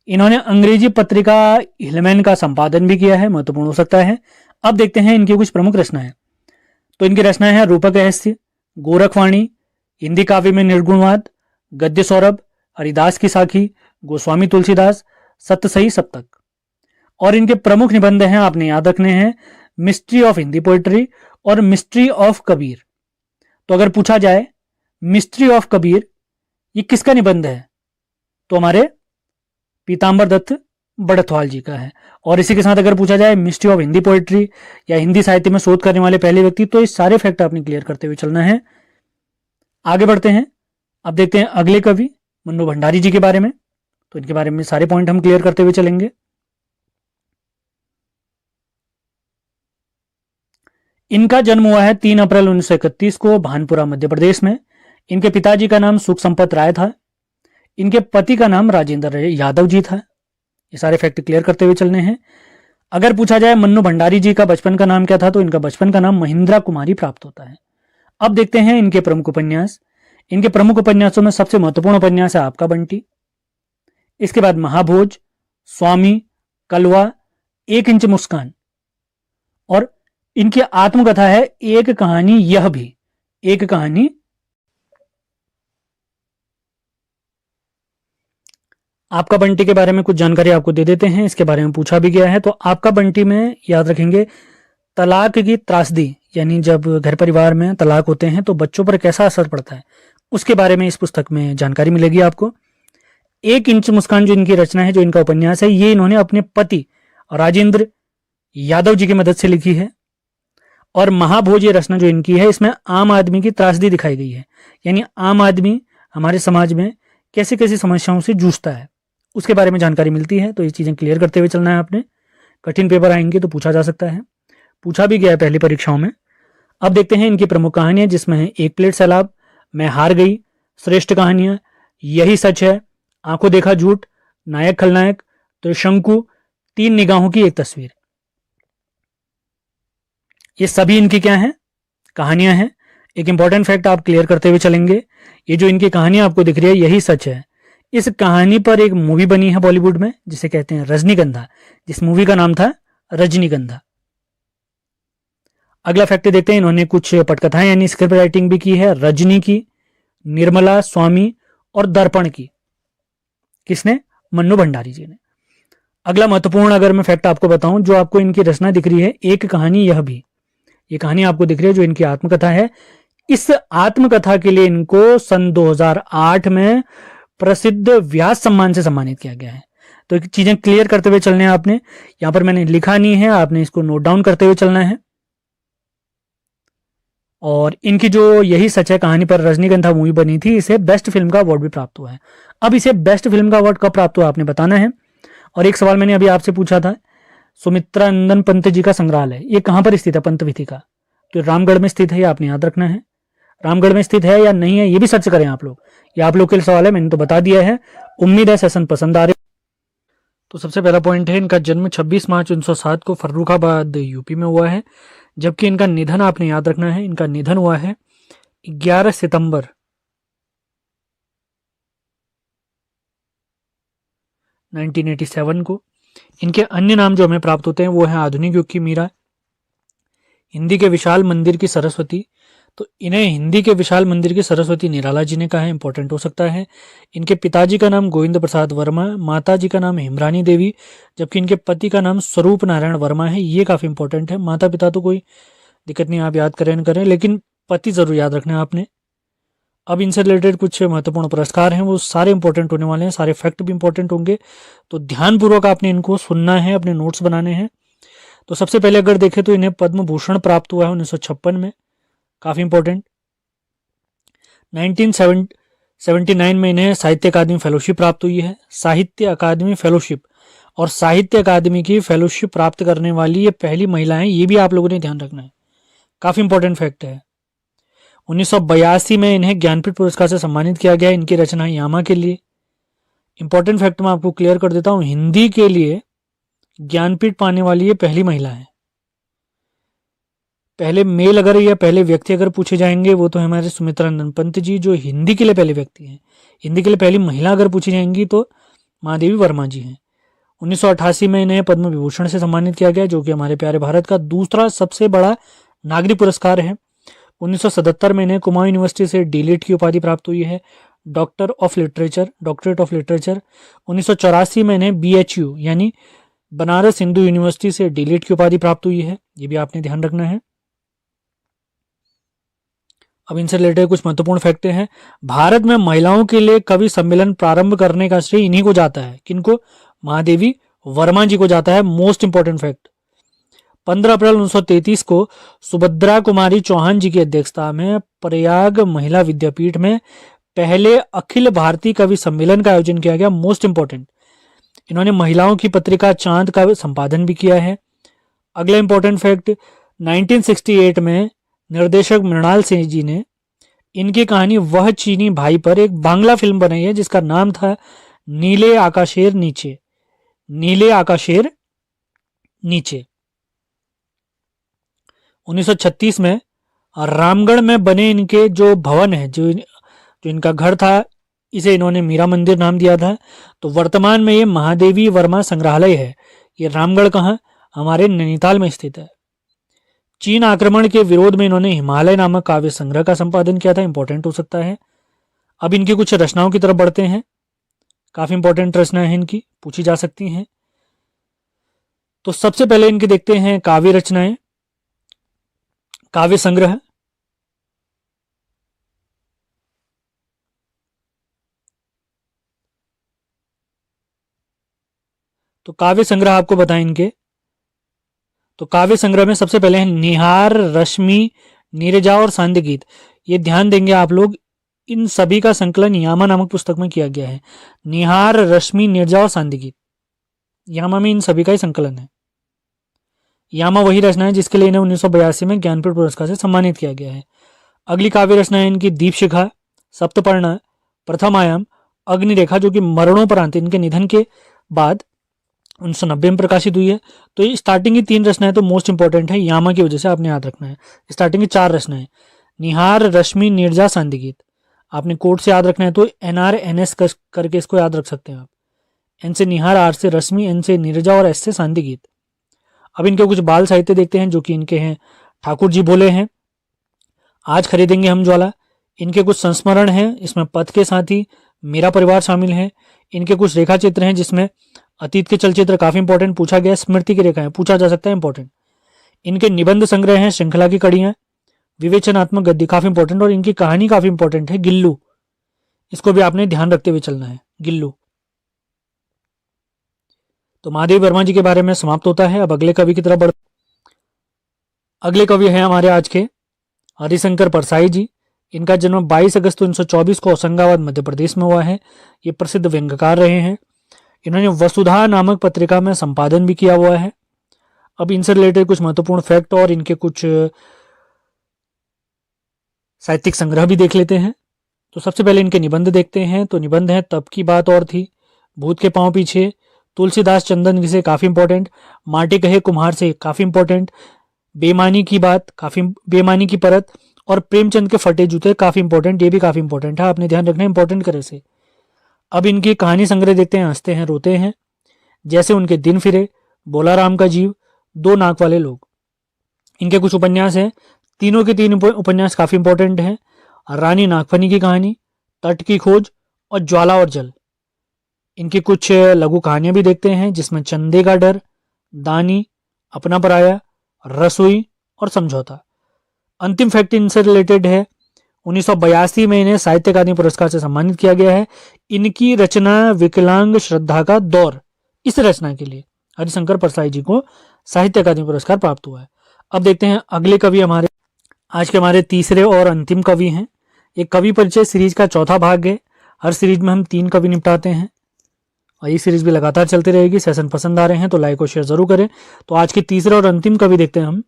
इन्होंने अंग्रेजी पत्रिका हिलमैन का संपादन भी किया है, महत्वपूर्ण हो सकता है। अब देखते हैं इनकी कुछ प्रमुख रचनाएं। तो इनकी रचनाएं हैं रूपक रहस्य, गोरखवाणी, हिंदी काव्य में निर्गुणवाद, गद्य सौरभ, हरिदास की साखी, गोस्वामी तुलसीदास, सत्य सही सप्तक। और इनके प्रमुख निबंध हैं, आपने याद रखने हैं, मिस्ट्री ऑफ हिंदी पोएट्री और मिस्ट्री ऑफ कबीर। तो अगर पूछा जाए मिस्ट्री ऑफ कबीर ये किसका निबंध है, तो हमारे पीताम्बर दत्त बड़थवाल जी का है। और इसी के साथ अगर पूछा जाए मिस्ट्री ऑफ हिंदी पोएट्री या हिंदी साहित्य में शोध करने वाले पहले व्यक्ति, तो ये सारे फैक्ट आपने क्लियर करते हुए चलना है। आगे बढ़ते हैं। अब देखते हैं अगले कवि मन्नू भंडारी जी के बारे में। तो इनके बारे में सारे पॉइंट हम क्लियर करते हुए चलेंगे। इनका जन्म हुआ है 3 अप्रैल 1931 को भानपुरा मध्य प्रदेश में। इनके पिताजी का नाम सुख संपत राय था। इनके पति का नाम राजेंद्र यादव जी था। ये सारे फैक्ट क्लियर करते हुए चलने हैं। अगर पूछा जाए मन्नू भंडारी जी का बचपन का नाम क्या था, तो इनका बचपन का नाम महिंद्रा कुमारी प्राप्त होता है। अब देखते हैं इनके प्रमुख उपन्यास। इनके प्रमुख उपन्यासों में सबसे महत्वपूर्ण उपन्यास है आपका बंटी, इसके बाद महाभोज, स्वामी, कलवा, 1 इंच मुस्कान, और इनकी आत्मकथा है एक कहानी यह भी, एक कहानी। आपका बंटी के बारे में कुछ जानकारी आपको दे देते हैं, इसके बारे में पूछा भी गया है। तो आपका बंटी में याद रखेंगे तलाक की त्रासदी, यानी जब घर परिवार में तलाक होते हैं तो बच्चों पर कैसा असर पड़ता है, उसके बारे में इस पुस्तक में जानकारी मिलेगी आपको। 1 इंच मुस्कान जो इनकी रचना है, जो इनका उपन्यास है, ये इन्होंने अपने पति राजेंद्र यादव जी की मदद से लिखी है। और महाभोज ये रचना जो इनकी है, इसमें आम आदमी की त्रासदी दिखाई गई है, यानी आम आदमी हमारे समाज में कैसे कैसी समस्याओं से जूझता है, उसके बारे में जानकारी मिलती है। तो ये चीजें क्लियर करते हुए चलना है आपने। कठिन पेपर आएंगे तो पूछा जा सकता है, पूछा भी गया है पहली परीक्षाओं में। अब देखते हैं इनकी प्रमुख कहानियां, जिसमें है 1 प्लेट सैलाब, मैं हार गई, श्रेष्ठ कहानियां, यही सच है, आंखों देखा झूठ, नायक खलनायक, त्रिशंकु, 3 निगाहों की एक तस्वीर। ये सभी इनकी क्या हैं, कहानियां हैं। एक इंपॉर्टेंट फैक्ट आप क्लियर करते हुए चलेंगे, ये जो इनकी कहानियां आपको दिख रही है, यही सच है, इस कहानी पर एक मूवी बनी है बॉलीवुड में, जिसे कहते हैं रजनीगंधा, जिस मूवी का नाम था रजनीगंधा। अगला फैक्ट देखते हैं, इन्होंने कुछ पटकथाएं यानी स्क्रिप्ट राइटिंग भी की है। रजनी की, निर्मला, स्वामी और दर्पण की। किसने? मन्नू भंडारी जी ने। अगला महत्वपूर्ण अगर मैं फैक्ट आपको बताऊं, जो आपको इनकी रचना दिख रही है, एक कहानी यह भी, ये कहानी आपको दिख रही है जो इनकी आत्मकथा है। इस आत्मकथा के लिए इनको सन 2008 में प्रसिद्ध व्यास सम्मान से सम्मानित किया गया है। तो एक चीजें क्लियर करते हुए चलने हैं आपने, यहां पर मैंने लिखा नहीं है, आपने इसको नोट डाउन करते हुए चलना है। और इनकी जो यही सच है कहानी पर रजनीगंधा मूवी बनी थी, इसे बेस्ट फिल्म का अवार्ड भी प्राप्त हुआ है। अब इसे बेस्ट फिल्म का अवार्ड कब प्राप्त हुआ आपने बताना है। और एक सवाल मैंने अभी आपसे पूछा था, सुमित्रा नंदन पंत जी का संग्रहालय ये कहां पर स्थित है पंतविथि का? तो रामगढ़ में स्थित है, ये आपने याद रखना है। रामगढ़ में स्थित है या नहीं है ये भी सर्च करें आप लोग, ये आप लोग के लिए सवाल है, मैंने तो बता दिया है। उम्मीद है सेशन पसंद आ रहे। तो सबसे पहला पॉइंट है, इनका जन्म 26 मार्च 1907 को फर्रुखाबाद यूपी में हुआ है। जबकि इनका निधन आपने याद रखना है, इनका निधन हुआ है 11 सितंबर 1987 को। इनके अन्य नाम जो हमें प्राप्त होते हैं वो है आधुनिक युग की मीरा, हिंदी के विशाल मंदिर की सरस्वती। तो इन्हें हिंदी के विशाल मंदिर की सरस्वती निराला जी ने कहा है, इंपॉर्टेंट हो सकता है। इनके पिताजी का नाम गोविंद प्रसाद वर्मा, माता जी का नाम हेमरानी देवी, जबकि इनके पति का नाम स्वरूप नारायण वर्मा है। ये काफी इंपॉर्टेंट है। माता पिता तो कोई दिक्कत नहीं, आप याद करें न करें, लेकिन पति जरूर याद रखना है आपने। अब इनसे रिलेटेड कुछ महत्वपूर्ण पुरस्कार हैं, वो सारे इंपॉर्टेंट होने वाले हैं, सारे फैक्ट भी इंपॉर्टेंट होंगे, तो ध्यानपूर्वक आपने इनको सुनना है, अपने नोट्स बनाने हैं। तो सबसे पहले अगर देखें तो इन्हें पद्म भूषण प्राप्त हुआ है 1956 में, काफी इंपॉर्टेंट। 1979 में इन्हें साहित्य अकादमी फेलोशिप प्राप्त हुई है। साहित्य अकादमी फेलोशिप और साहित्य अकादमी की फेलोशिप प्राप्त करने वाली ये पहली महिला है, ये भी आप लोगों ने ध्यान रखना है, काफी इंपॉर्टेंट फैक्ट है। 1982 में इन्हें ज्ञानपीठ पुरस्कार से सम्मानित किया गया, इनकी रचना यामा के लिए। इंपॉर्टेंट फैक्ट मैं आपको क्लियर कर देता हूं, हिंदी के लिए ज्ञानपीठ पाने वाली ये पहली महिला है। पहले मेल अगर या पहले व्यक्ति अगर पूछे जाएंगे वो तो हमारे सुमित्रा नंदन पंत जी, जो हिंदी के लिए पहले व्यक्ति हैं। हिंदी के लिए पहली महिला अगर पूछी जाएंगी तो महादेवी वर्मा जी हैं। 1988 में इन्हें पद्म विभूषण से सम्मानित किया गया, जो कि हमारे प्यारे भारत का दूसरा सबसे बड़ा नागरिक पुरस्कार है। 1977 में इन्हें कुमाऊं यूनिवर्सिटी से डीलिट की उपाधि प्राप्त हुई है, डॉक्टरेट ऑफ लिटरेचर। 1984 में इन्हें BHU यानी बनारस हिंदू यूनिवर्सिटी से डीलिट की उपाधि प्राप्त हुई है, ये भी आपने ध्यान रखना है। अब इनसे रिलेटेड कुछ महत्वपूर्ण फैक्ट हैं। भारत में महिलाओं के लिए कवि सम्मेलन प्रारंभ करने का श्रेय इन्हीं को जाता है। किनको? महादेवी वर्मा जी को जाता है। मोस्ट इंपॉर्टेंट फैक्ट, 15 अप्रैल 1933 को सुभद्रा कुमारी चौहान जी की अध्यक्षता में प्रयाग महिला विद्यापीठ में पहले अखिल भारतीय कवि सम्मेलन का आयोजन किया गया। मोस्ट इंपॉर्टेंट, इन्होंने महिलाओं की पत्रिका चांद का संपादन भी किया है। अगला इंपॉर्टेंट फैक्ट, 1968 में निर्देशक मृणाल सिंह जी ने इनकी कहानी वह चीनी भाई पर एक बांग्ला फिल्म बनाई है, जिसका नाम था नीले आकाशेर नीचे। 1936 में रामगढ़ में बने इनके जो भवन है, जो इनका घर था, इसे इन्होंने मीरा मंदिर नाम दिया था। तो वर्तमान में ये महादेवी वर्मा संग्रहालय है, ये रामगढ़ कहाँ? हमारे नैनीताल में स्थित है। चीन आक्रमण के विरोध में इन्होंने हिमालय नामक काव्य संग्रह का संपादन किया था, इंपॉर्टेंट हो सकता है। अब इनकी कुछ रचनाओं की तरफ बढ़ते हैं, काफी इंपॉर्टेंट रचनाएं हैं इनकी, पूछी जा सकती हैं। तो सबसे पहले इनके देखते हैं काव्य रचनाएं, काव्य संग्रह। तो काव्य संग्रह आपको बताएं इनके, तो काव्य संग्रह में सबसे पहले हैं निहार, रश्मि, नीरजा और सांध्य गीत। ये ध्यान देंगे आप लोग, इन सभी का संकलन यामा नामक पुस्तक में किया गया है। निहार, रश्मि, नीरजा और सांध्य गीत, यामा में इन सभी का ही संकलन है। यामा वही रचना है जिसके लिए इन्हें 1982 में ज्ञानपीठ पुरस्कार से सम्मानित किया गया है। अगली काव्य रचना है इनकी दीपशिखा, सप्तपर्णा, प्रथम आयाम, अग्निरेखा, जो कि मरणोपरांत इनके निधन के बाद 1990 में प्रकाशित हुई है। तो ये स्टार्टिंग की 3 रचनाएं तो मोस्ट इंपॉर्टेंट है, यामा की वजह से आपने याद रखना है। स्टार्टिंग की 4 रचनाएं निहार, रश्मि, नीरजा, सांध्य गीत, आपने कोड से याद रखना है, तो NRNS करके इसको याद रख सकते हैं आप। N से निहार, R से रश्मि, N से नीरजा और S से सांध्य गीत। अब इनके कुछ बाल साहित्य देखते हैं जो कि इनके हैं ठाकुर जी बोले हैं, आज खरीदेंगे हम ज्वाला। इनके कुछ संस्मरण हैं, इसमें पथ के साथी, मेरा परिवार शामिल है। इनके कुछ रेखा चित्र हैं जिसमें अतीत के चलचित्र काफी इंपॉर्टेंट पूछा गया, स्मृति की रेखा है पूछा जा सकता है इंपॉर्टेंट। इनके निबंध संग्रह हैं, श्रृंखला की कड़ियां, विवेचनात्मक गद्य काफी इंपॉर्टेंट, और इनकी कहानी काफी इंपॉर्टेंट है, गिल्लू। इसको भी आपने ध्यान रखते हुए चलना है, गिल्लू। तो महादेव वर्मा जी के बारे में समाप्त होता है। अब अगले कवि की तरफ बढ़। अगले कवि हैं हमारे आज के हरिशंकर परसाई जी। इनका जन्म 22 अगस्त 1924 को होशंगाबाद मध्य प्रदेश में हुआ है। ये प्रसिद्ध व्यंग्यकार रहे हैं। इन्होंने वसुधा नामक पत्रिका में संपादन भी किया हुआ है। अब इनसे रिलेटेड कुछ महत्वपूर्ण फैक्ट और इनके कुछ साहित्यिक संग्रह भी देख लेते हैं। तो सबसे पहले इनके निबंध देखते हैं। तो निबंध है तब की बात और थी, भूत के पांव पीछे, तुलसीदास चंदन से काफी इंपॉर्टेंट, माटी कहे कुम्हार से काफी इंपॉर्टेंट, बेमानी की बात काफी, बेमानी की परत, और प्रेमचंद के फटे जूते काफी इंपॉर्टेंट। ये भी काफी इंपॉर्टेंट है, आपने ध्यान रखना इंपॉर्टेंट करे से। अब इनकी कहानी संग्रह देखते हैं, हंसते हैं रोते हैं, जैसे उनके दिन फिरे, बोला राम का जीव, दो नाक वाले लोग। इनके कुछ उपन्यास हैं, तीनों के तीन उपन्यास काफी इंपॉर्टेंट हैं। रानी नागफनी की कहानी, तट की खोज, और ज्वाला और जल। इनकी कुछ लघु कहानियां भी देखते हैं, जिसमें चंदे का डर, दानी, अपना पराया, रसोई और समझौता। अंतिम फैक्ट इनसे रिलेटेड है, 1982 में इन्हें साहित्य अकादमी पुरस्कार से सम्मानित किया गया है। इनकी रचना विकलांग श्रद्धा का दौर, इस रचना के लिए हरिशंकर परसाई जी को साहित्य अकादमी पुरस्कार प्राप्त हुआ है। अब देखते हैं अगले कवि हमारे आज के हमारे तीसरे और अंतिम कवि हैं। एक कवि परिचय सीरीज का चौथा भाग है। हर सीरीज में हम 3 कवि निपटाते हैं और ये सीरीज भी लगातार चलती रहेगी। सेशन पसंद आ रहे हैं तो लाइक और शेयर जरूर करें। तो आज के तीसरे और अंतिम कवि देखते हैं हम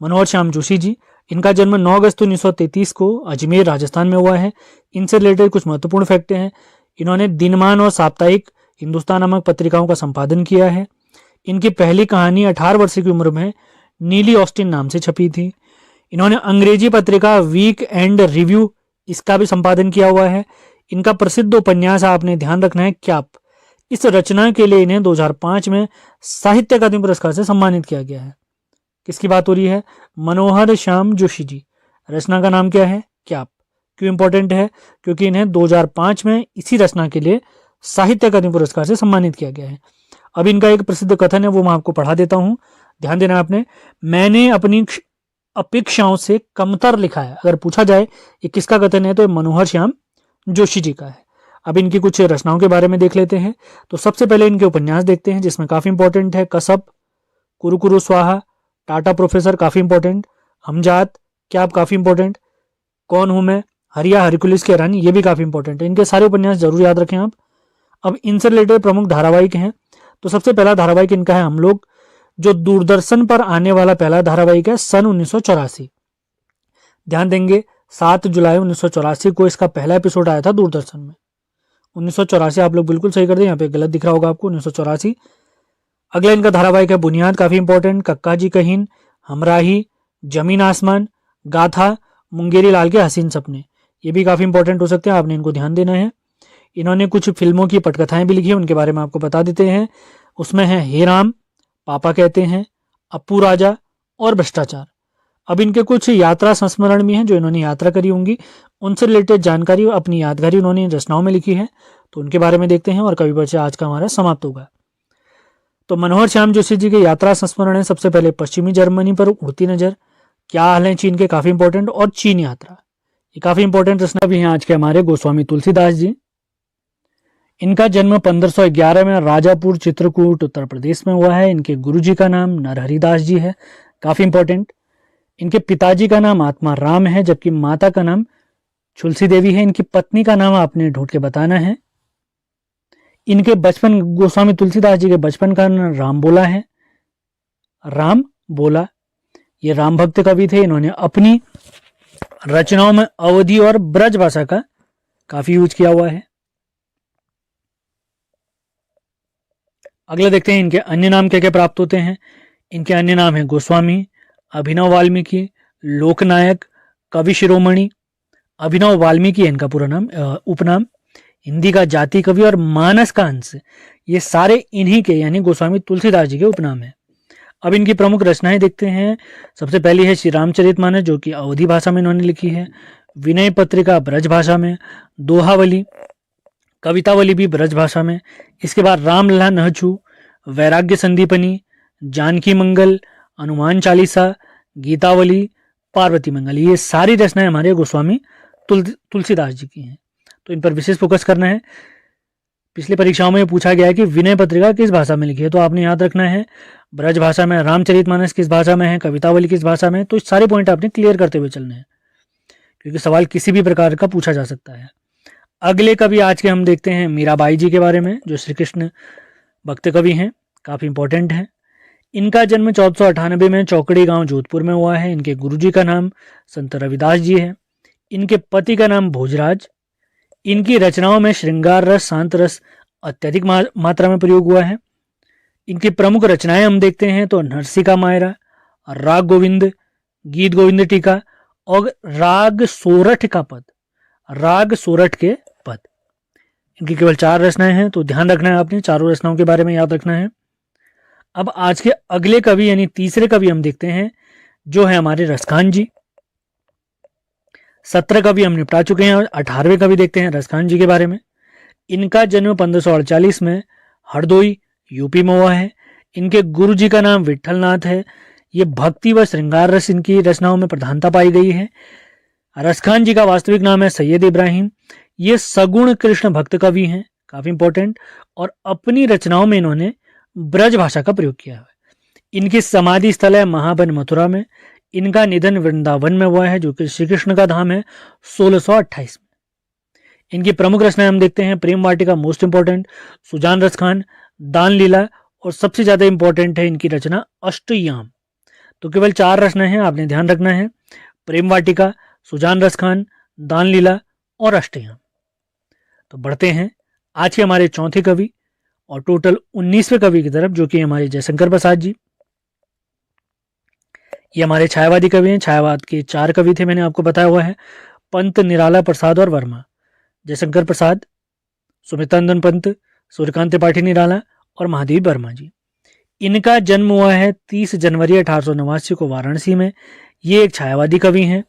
मनोहर श्याम जोशी जी। इनका जन्म 9 अगस्त 1933 को अजमेर राजस्थान में हुआ है। इनसे रिलेटेड कुछ महत्वपूर्ण फैक्ट हैं। इन्होंने दिनमान और साप्ताहिक हिंदुस्तान नामक पत्रिकाओं का संपादन किया है। इनकी पहली कहानी 18 वर्ष की उम्र में नीली ऑस्टिन नाम से छपी थी। इन्होंने अंग्रेजी पत्रिका वीक एंड रिव्यू, इसका भी संपादन किया हुआ है। इनका प्रसिद्ध उपन्यास आपने ध्यान रखना है क्याप। इस रचना के लिए इन्हें 2005 में साहित्य अकादमी पुरस्कार से सम्मानित किया गया है। किसकी बात हो रही है? मनोहर श्याम जोशी जी। रचना का नाम क्या है? क्याप। क्यों इंपॉर्टेंट है? क्योंकि इन्हें 2005 में इसी रचना के लिए साहित्य अकादमी पुरस्कार से सम्मानित किया गया है। अब इनका एक प्रसिद्ध कथन है, वो मैं आपको पढ़ा देता हूं, ध्यान देना आपने। मैंने अपनी अपेक्षाओं से कमतर लिखा है। अगर पूछा जाए ये किसका कथन है तो ये मनोहर श्याम जोशी जी का है। अब इनकी कुछ रचनाओं के बारे में देख लेते हैं। तो सबसे पहले इनके उपन्यास देखते हैं, जिसमें काफी इंपॉर्टेंट है कसब, कुरुकुरु स्वाहा, टाटा प्रोफेसर काफी इंपॉर्टेंट, हमजात, क्याप काफी इंपॉर्टेंट, कौन हूं मैं, हरिया हरकुलिस की रानी, ये भी काफी इंपॉर्टेंट है। इनके सारे उपन्यास जरूर याद रखें आप। अब इनसे रिलेटेड प्रमुख धारावाहिक हैं। तो सबसे पहला धारावाहिक इनका है हम लोग, जो दूरदर्शन पर आने वाला पहला धारावाहिक है सन 1984। ध्यान देंगे 7 जुलाई 1984 को इसका पहला एपिसोड आया था दूरदर्शन में। 1984 आप लोग बिल्कुल सही कर दें, यहाँ पे गलत दिख रहा होगा आपको, 1984। अगला इनका धारावाहिक है बुनियाद, काफी इंपॉर्टेंट, कक्का जी कहीन, हमराही, जमीन आसमान, गाथा, मुंगेरी लाल के हसीन सपने, ये भी काफी इंपॉर्टेंट हो सकते हैं, आपने इनको ध्यान देना है। इन्होंने कुछ फिल्मों की पटकथाएं भी लिखी है, उनके बारे में आपको बता देते हैं। उसमें है हे राम, पापा कहते हैं, अप्पू राजा और भ्रष्टाचार। अब इनके कुछ यात्रा संस्मरण भी हैं, जो इन्होंने यात्रा करी होंगी, उनसे रिलेटेड जानकारी अपनी यादगारी उन्होंने इन रचनाओं में लिखी है, तो उनके बारे में देखते हैं और कवि परिचय आज का हमारा समाप्त होगा। तो मनोहर श्याम जोशी जी के यात्रा संस्मरण है। सबसे पहले पश्चिमी जर्मनी पर उड़ती नजर, क्या हाल है चीन के, काफी इंपॉर्टेंट, और चीन यात्रा, ये काफी इंपॉर्टेंट रचना भी है आज के हमारे गोस्वामी तुलसीदास जी। इनका जन्म 1511 में राजापुर चित्रकूट उत्तर प्रदेश में हुआ है। इनके गुरुजी का नाम नरहरिदास जी है, काफी इंपॉर्टेंट। इनके पिताजी का नाम आत्मा राम है, जबकि माता का नाम तुलसी देवी है। इनकी पत्नी का नाम आपने ढूंढ के बताना है। इनके बचपन, गोस्वामी तुलसीदास जी के बचपन का नाम राम बोला है, राम बोला। ये राम भक्त कवि थे। इन्होंने अपनी रचनाओं में अवधी और ब्रज भाषा का काफी यूज किया हुआ है। अगला देखते हैं इनके अन्य नाम क्या क्या प्राप्त होते हैं। इनके अन्य नाम है गोस्वामी, अभिनव वाल्मीकि, लोकनायक, कवि शिरोमणि। अभिनव वाल्मीकि है इनका पूरा नाम, उपनाम। हिंदी का जाति कवि और मानस का अंश, ये सारे इन्हीं के यानी गोस्वामी तुलसीदास जी के उपनाम है। अब इनकी प्रमुख रचनाएं देखते हैं। सबसे पहली है श्री रामचरितमानस, जो कि अवधी भाषा में इन्होंने लिखी है। विनय पत्रिका ब्रज भाषा में। दोहावली, कवितावली भी ब्रज भाषा में। इसके बाद रामलला नहचू, वैराग्य संदीपनी, जानकी मंगल, हनुमान चालीसा, गीतावली, पार्वती मंगल, ये सारी रचनाएं हमारे गोस्वामी तुलसीदास जी की हैं। तो इन पर विशेष फोकस करना है। पिछली परीक्षाओं में पूछा गया है कि विनय पत्रिका किस भाषा में लिखी है, तो आपने याद रखना है ब्रज भाषा में। रामचरितमानस किस भाषा में है, कवितावली किस भाषा में। तो इस सारे पॉइंट आपने क्लियर करते हुए चलने हैं, क्योंकि सवाल किसी भी प्रकार का पूछा जा सकता है। अगले कवि आज के हम देखते हैं मीराबाई जी के बारे में, जो श्री कृष्ण भक्त कवि हैं, काफी इंपॉर्टेंट हैं। इनका जन्म 1498 में चौकड़ी गांव जोधपुर में हुआ है। इनके गुरुजी का नाम संत रविदास जी है। इनके पति का नाम भोजराज। इनकी रचनाओं में श्रृंगार रस, शांत रस अत्यधिक मात्रा में प्रयोग हुआ है। इनकी प्रमुख रचनाएं हम देखते हैं तो नरसिका मायरा, राग गोविंद, गीत गोविंद टीका और राग सोरठ का पद, राग सोरठ के पद। इनकी केवल 4 रचनाएं हैं, तो ध्यान रखना है आपने, चारों रचनाओं के बारे में याद रखना है। अब आज के अगले कवि यानी तीसरे कवि हम देखते हैं, जो है हमारे रसखान जी। 17 कवि हम निपटा चुके हैं और 18वें कवि देखते हैं रसखान जी के बारे में। इनका जन्म 1548 में हरदोई यूपी में हुआ है। इनके गुरु जी का नाम विठलनाथ है। ये भक्ति व श्रृंगार रस इनकी रचनाओं में प्रधानता पाई गई है। रसखान जी का वास्तविक नाम है सैयद इब्राहिम। ये सगुण कृष्ण भक्त कवि हैं, काफी इंपॉर्टेंट, और अपनी रचनाओं में इन्होंने ब्रज भाषा का प्रयोग किया है। इनकी समाधि स्थल है महाबन मथुरा में। इनका निधन वृंदावन में हुआ है, जो कि श्री कृष्ण का धाम है, 1628 में। इनकी प्रमुख रचनाएं हम देखते हैं प्रेम वाटिका मोस्ट इंपॉर्टेंट, सुजान रसखान, दान लीला, और सबसे ज्यादा इंपॉर्टेंट है इनकी रचना अष्टयाम। तो केवल 4 रचनाएं हैं, आपने ध्यान रखना है, प्रेम वाटिका, सुजान रसखान, दान लीला और अष्टयाम। तो बढ़ते हैं आज के हमारे चौथे कवि और टोटल 19वें कवि की तरफ, जो कि हमारे जयशंकर प्रसाद जी। ये हमारे छायावादी कवि हैं। छायावाद के 4 कवि थे, मैंने आपको बताया हुआ है, पंत, निराला, प्रसाद और वर्मा। जयशंकर प्रसाद, सुमित्रानंदन पंत, सूर्यकांत त्रिपाठी निराला और महादेवी वर्मा जी। इनका जन्म हुआ है 30 जनवरी 1889 को वाराणसी में। ये एक छायावादी कवि हैं।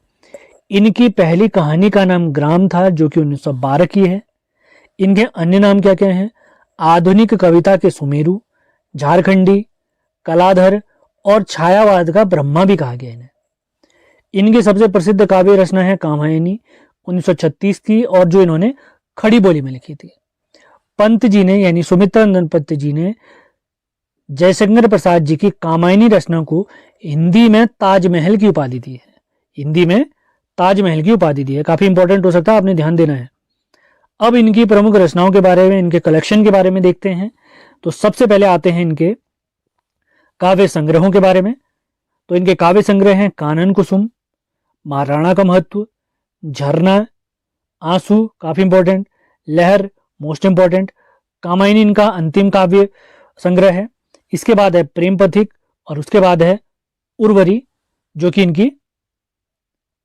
इनकी पहली कहानी का नाम ग्राम था, जो कि 1912 की है। इनके अन्य नाम क्या क्या हैं? आधुनिक कविता के सुमेरु, झारखंडी, कलाधर और छायावाद का ब्रह्मा भी कहा गया इन्हें। इनकी सबसे प्रसिद्ध काव्य रचना है कामायनी, 1936 की, और जो इन्होंने खड़ी बोली में लिखी थी। पंत जी ने, यानी सुमित्रानंदन पंत जी ने, जयशंकर प्रसाद जी की कामायनी रचना को हिंदी में ताजमहल की उपाधि दी है। हिंदी में ताजमहल की उपाधि दी है, काफी इंपॉर्टेंट हो सकता है, आपने ध्यान देना है। अब इनकी प्रमुख रचनाओं के बारे में, इनके कलेक्शन के बारे में देखते हैं। तो सबसे पहले आते हैं इनके काव्य संग्रहों के बारे में। तो इनके काव्य संग्रह हैं कानन कुसुम, महाराणा का महत्व, झरना, आंसू, काफी इंपॉर्टेंट, लहर, मोस्ट इंपॉर्टेंट, कामायनी इनका अंतिम काव्य संग्रह है। इसके बाद है प्रेम पथिक और उसके बाद है उर्वरी, जो कि इनकी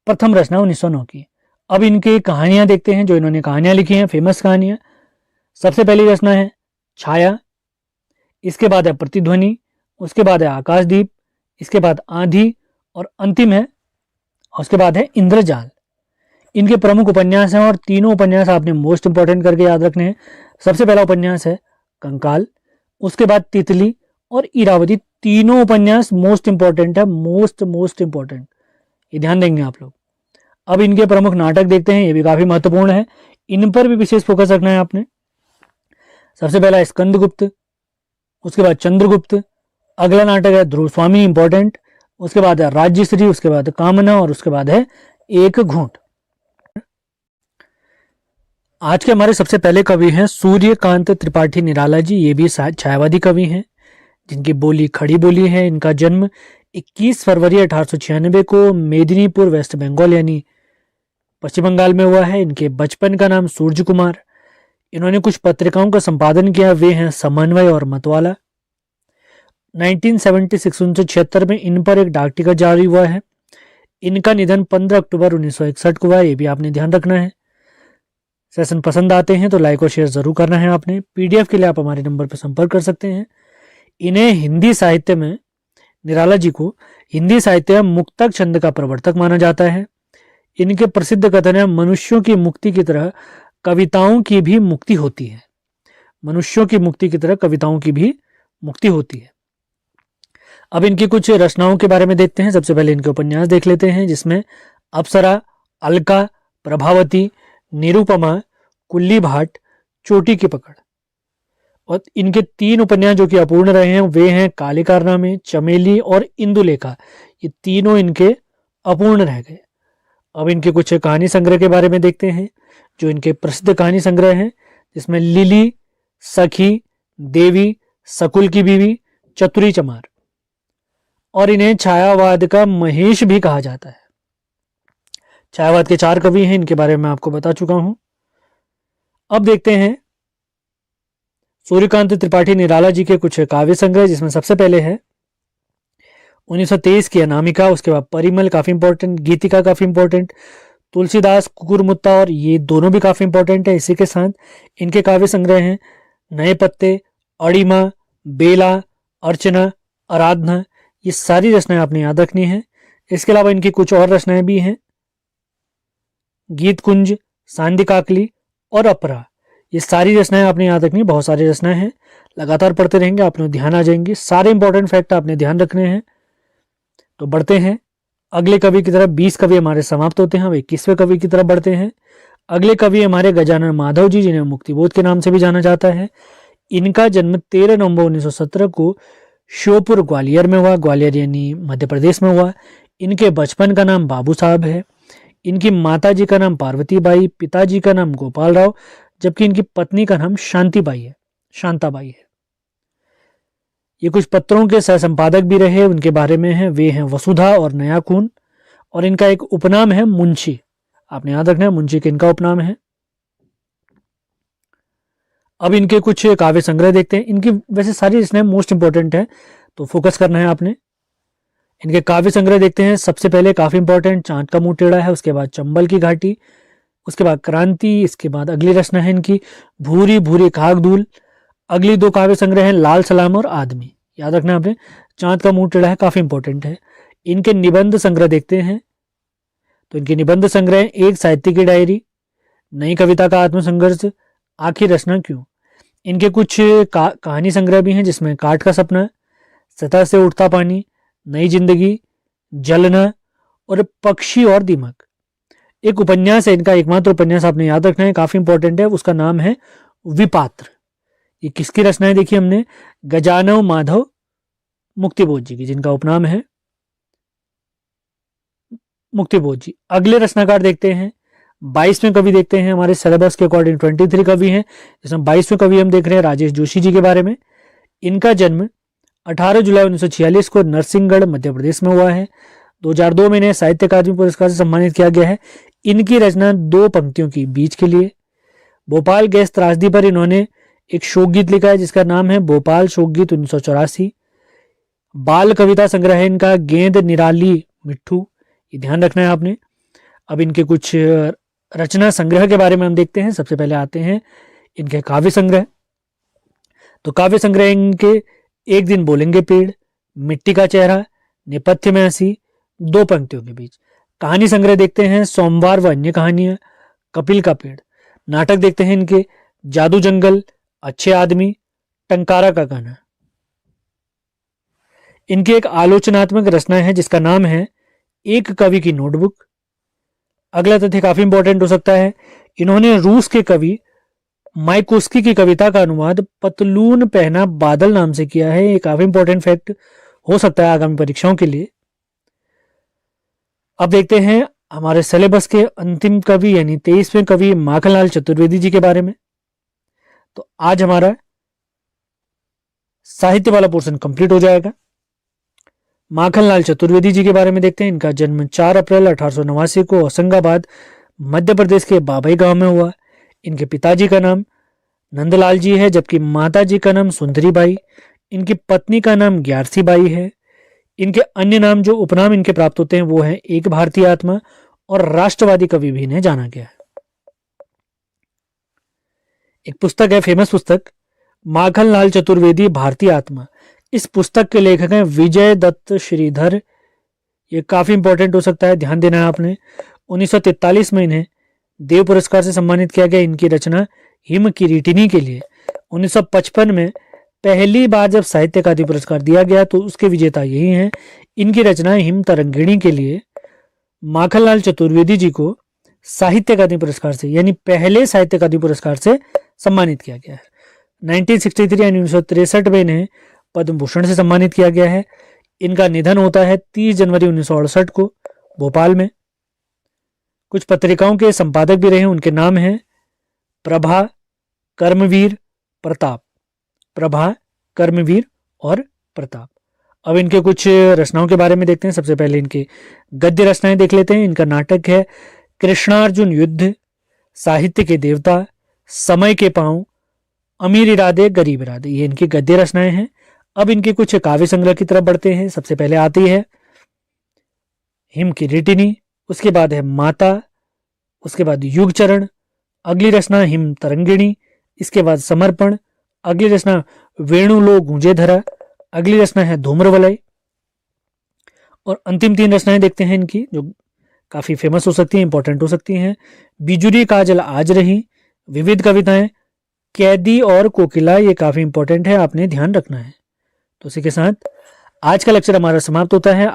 प्रथम रचना 1909 की। अब इनकी कहानियां देखते हैं, जो इन्होंने कहानियां लिखी हैं, फेमस कहानियां। सबसे पहली रचना है छाया, इसके बाद है प्रतिध्वनि, उसके बाद है आकाशदीप, इसके बाद आंधी और अंतिम है, उसके बाद है इंद्रजाल। इनके प्रमुख उपन्यास हैं और तीनों उपन्यास आपने मोस्ट इंपॉर्टेंट करके याद रखने हैं। सबसे पहला उपन्यास है कंकाल, उसके बाद तितली और इरावती। तीनों उपन्यास मोस्ट इंपॉर्टेंट है, मोस्ट इंपॉर्टेंट, ये ध्यान देंगे आप लोग। अब इनके प्रमुख नाटक देखते हैं, ये भी काफी महत्वपूर्ण है, इन पर भी विशेष फोकस रखना है आपने। सबसे पहला है स्कंदगुप्त, उसके बाद चंद्रगुप्त, अगला नाटक है ध्रुव स्वामी, इंपॉर्टेंट, उसके बाद है राज्यश्री, उसके बाद कामना और उसके बाद है एक घूंट। आज के हमारे सबसे पहले कवि हैं सूर्यकांत त्रिपाठी निराला जी। ये भी छायावादी कवि हैं, जिनकी बोली खड़ी बोली है। इनका जन्म 21 फरवरी 1896 को मेदिनीपुर, वेस्ट बंगाल यानी पश्चिम बंगाल में हुआ है। इनके बचपन का नाम सूर्य कुमार। इन्होंने कुछ पत्रिकाओं का संपादन किया, वे हैं समन्वय और मतवाला। 1976 1976 में इन पर एक डाक टिकट जारी हुआ है। इनका निधन 15 अक्टूबर 1961 को हुआ, ये भी आपने ध्यान रखना है। सेशन पसंद आते हैं तो लाइक और शेयर जरूर करना है आपने। पीडीएफ के लिए आप हमारे नंबर पर संपर्क कर सकते हैं। इन्हें हिंदी साहित्य में निराला जी को हिंदी साहित्य में मुक्तक छंद का प्रवर्तक माना जाता है। इनके प्रसिद्ध कथन है, मनुष्यों की मुक्ति की तरह कविताओं की भी मुक्ति होती है। मनुष्यों की मुक्ति की तरह कविताओं की भी मुक्ति होती है। अब इनकी कुछ रचनाओं के बारे में देखते हैं। सबसे पहले इनके उपन्यास देख लेते हैं, जिसमें अप्सरा, अलका, प्रभावती, निरुपमा, कुल्ली भाट, चोटी की पकड़। और इनके 3 उपन्यास जो कि अपूर्ण रहे हैं वे हैं काले कारनामे, चमेली और इंदुलेखा। ये तीनों इनके अपूर्ण रह गए। अब इनके कुछ कहानी संग्रह के बारे में देखते हैं, जो इनके प्रसिद्ध कहानी संग्रह हैं, जिसमें लिली, सखी, देवी, सकुल की बीवी, चतुरी चमार। और इन्हें छायावाद का महेश भी कहा जाता है। छायावाद के 4 कवि हैं, इनके बारे में आपको बता चुका हूं। अब देखते हैं सूर्यकांत त्रिपाठी निराला जी के कुछ काव्य संग्रह, जिसमें सबसे पहले है 1923 की अनामिका, उसके बाद परिमल काफी इंपॉर्टेंट, गीतिका काफी इंपॉर्टेंट, तुलसीदास, कुकुरमुत्ता, और ये दोनों भी काफी इंपॉर्टेंट है। इसी के साथ इनके काव्य संग्रह हैं नए पत्ते, अड़िमा, बेला, अर्चना, आराधना। ये सारी रचनाएं आपने याद रखनी है। इसके अलावा इनकी कुछ और रचनाएं भी हैं, गीत कुंज, सांदी काकली और अपरा। ये सारी रचनाएं आपने याद रखनी है। बहुत सारी रचनाएं हैं, लगातार पढ़ते रहेंगे, आपने ध्यान आ जाएंगे। सारे इंपॉर्टेंट फैक्ट आपने ध्यान रखने हैं। तो बढ़ते हैं अगले कवि की तरफ। 20 कवि हमारे समाप्त होते हैं, अब 21वें कवि की तरफ बढ़ते हैं। अगले कवि हमारे गजानन माधव जी, जिन्हें मुक्तिबोध के नाम से भी जाना जाता है। इनका जन्म 13 नवंबर 1917 को श्योपुर ग्वालियर में हुआ, ग्वालियर यानी मध्य प्रदेश में हुआ। इनके बचपन का नाम बाबू साहब है। इनकी माता जी का नाम पार्वतीबाई, पिताजी का नाम गोपाल राव, जबकि इनकी पत्नी का नाम शांताबाई है। ये कुछ पत्रों के सह संपादक भी रहे, उनके बारे में है, वे हैं वसुधा और नया खून। और इनका एक उपनाम है मुंशी, आपने याद रखना है, मुंशी के इनका उपनाम है। अब इनके कुछ काव्य संग्रह देखते हैं। इनकी वैसे सारी रचनाएं मोस्ट इंपॉर्टेंट है, तो फोकस करना है आपने। इनके काव्य संग्रह देखते हैं। सबसे पहले काफी इंपॉर्टेंट चांद का मुंह टेढ़ा है, उसके बाद चंबल की घाटी, उसके बाद क्रांति, इसके बाद अगली रचना है इनकी भूरी भूरी खाकधूल। अगली 2 काव्य संग्रह हैं लाल सलाम और आदमी। याद रखना आपने, चांद का मुंह टेढ़ा है काफी इंपॉर्टेंट है। इनके निबंध संग्रह देखते हैं। तो इनके निबंध संग्रह एक साहित्य की डायरी, नई कविता का आत्मसंघर्ष, आखिर रचना क्यों। इनके कुछ कहानी संग्रह भी हैं, जिसमें काठ का सपना, सतह से उठता पानी, नई जिंदगी, जलना और पक्षी और दीमक। एक उपन्यास है इनका, एकमात्र उपन्यास आपने याद रखना है, काफी इंपॉर्टेंट है, उसका नाम है विपात्र। ये किसकी रचनाएं देखी हमने, गजानन माधव मुक्तिबोध जी की, जिनका उपनाम है मुक्तिबोध जी। अगले रचनाकार देखते हैं, 22वें कवि देखते हैं। हमारे सिलेबस के अकॉर्डिंग 23 कवि हैं, जिसमें 22वें कवि हम देख रहे हैं राजेश जोशी जी के बारे में। इनका जन्म 18 जुलाई 1946 को नरसिंहगढ़ मध्य प्रदेश में हुआ है। 2002 में इन्हें साहित्य अकादमी पुरस्कार से सम्मानित किया गया है। इनकी रचना 2 पंक्तियों की बीच के लिए। भोपाल गैस त्रासदी पर इन्होंने एक शोक गीत लिखा है, जिसका नाम है भोपाल शोक गीत 1984। बाल कविता संग्रह है इनका गेंद निराली मिट्ठू, ये ध्यान रखना है आपने। अब इनके कुछ रचना संग्रह के बारे में हम देखते हैं। सबसे पहले आते हैं इनके काव्य संग्रह। तो काव्य संग्रह इनके एक दिन बोलेंगे पेड़, मिट्टी का चेहरा, नेपथ्य में हंसी, 2 पंक्तियों के बीच। कहानी संग्रह देखते हैं सोमवार व अन्य कहानियां, कपिल का पेड़। नाटक देखते हैं इनके जादू जंगल, अच्छे आदमी, टंकारा का गाना। इनकी एक आलोचनात्मक रचना है, जिसका नाम है एक कवि की नोटबुक। अगला तथ्य काफी इंपॉर्टेंट हो सकता है, इन्होंने रूस के कवि माइकोस्की की कविता का अनुवाद पतलून पहना बादल नाम से किया है। ये काफी इंपॉर्टेंट फैक्ट हो सकता है आगामी परीक्षाओं के लिए। अब देखते हैं हमारे सिलेबस के अंतिम कवि यानी 23वें कवि माखनलाल चतुर्वेदी जी के बारे में। तो आज हमारा साहित्य वाला पोर्शन कंप्लीट हो जाएगा। माखनलाल चतुर्वेदी जी के बारे में देखते हैं। इनका जन्म 4 अप्रैल 1889 को होशंगाबाद मध्य प्रदेश के बाबई गांव में हुआ। इनके पिताजी का नाम नंदलाल जी है, जबकि माता जी का नाम सुंदरी बाई। इनकी पत्नी का नाम ग्यारसी बाई है। इनके अन्य नाम जो उपनाम इनके प्राप्त होते हैं वो है एक भारतीय आत्मा और राष्ट्रवादी कवि भी इन्हें जाना गया है। एक पुस्तक है फेमस पुस्तक माखनलाल चतुर्वेदी भारतीय आत्मा। इस पुस्तक के लेखक हैं विजय दत्त श्रीधर। ये काफी इंपॉर्टेंट हो सकता है, ध्यान देना है आपने। 1943 में इन्हें देव पुरस्कार से सम्मानित किया गया इनकी रचना हिम किरीटिनी के लिए। 1955 में पहली बार जब साहित्य अकादमी पुरस्कार दिया गया तो उसके विजेता यही हैं। इनकी रचना हिम तरंगिणी के लिए माखनलाल चतुर्वेदी जी को साहित्य अकादमी पुरस्कार से, यानी पहले साहित्य अकादमी पुरस्कार से सम्मानित किया गया है। 1963 यानी 1963 में इन्हें पद्म भूषण से सम्मानित किया गया है। इनका निधन होता है 30 जनवरी 1968 को भोपाल में। कुछ पत्रिकाओं के संपादक भी रहे, उनके नाम हैं प्रभा, कर्मवीर, प्रताप। प्रभा, कर्मवीर और प्रताप। अब इनके कुछ रचनाओं के बारे में देखते हैं। सबसे पहले इनके गद्य रचनाएं देख लेते हैं। इनका नाटक है कृष्णार्जुन युद्ध, साहित्य के देवता, समय के पांव, अमीर इरादे गरीब इरादे, ये इनकी गद्य रचनाएं हैं। अब इनके कुछ काव्य संग्रह की तरफ बढ़ते हैं। सबसे पहले आती है हिम किरीटिनी, उसके बाद है माता, उसके बाद युग चरण, अगली रचना हिम तरंगिणी, इसके बाद समर्पण, अगली रचना वेणुलो गूंजे धरा, अगली रचना है धूम्रवलय, और अंतिम 3 रचनाएं देखते हैं इनकी जो काफी फेमस हो सकती हैं, इंपॉर्टेंट हो सकती हैं। बिजुरी काजल आज रही, विविध कविताएं, कैदी और कोकिला, ये काफी इंपॉर्टेंट है, आपने ध्यान रखना है। तो इसी के साथ आज का लेक्चर हमारा समाप्त होता है।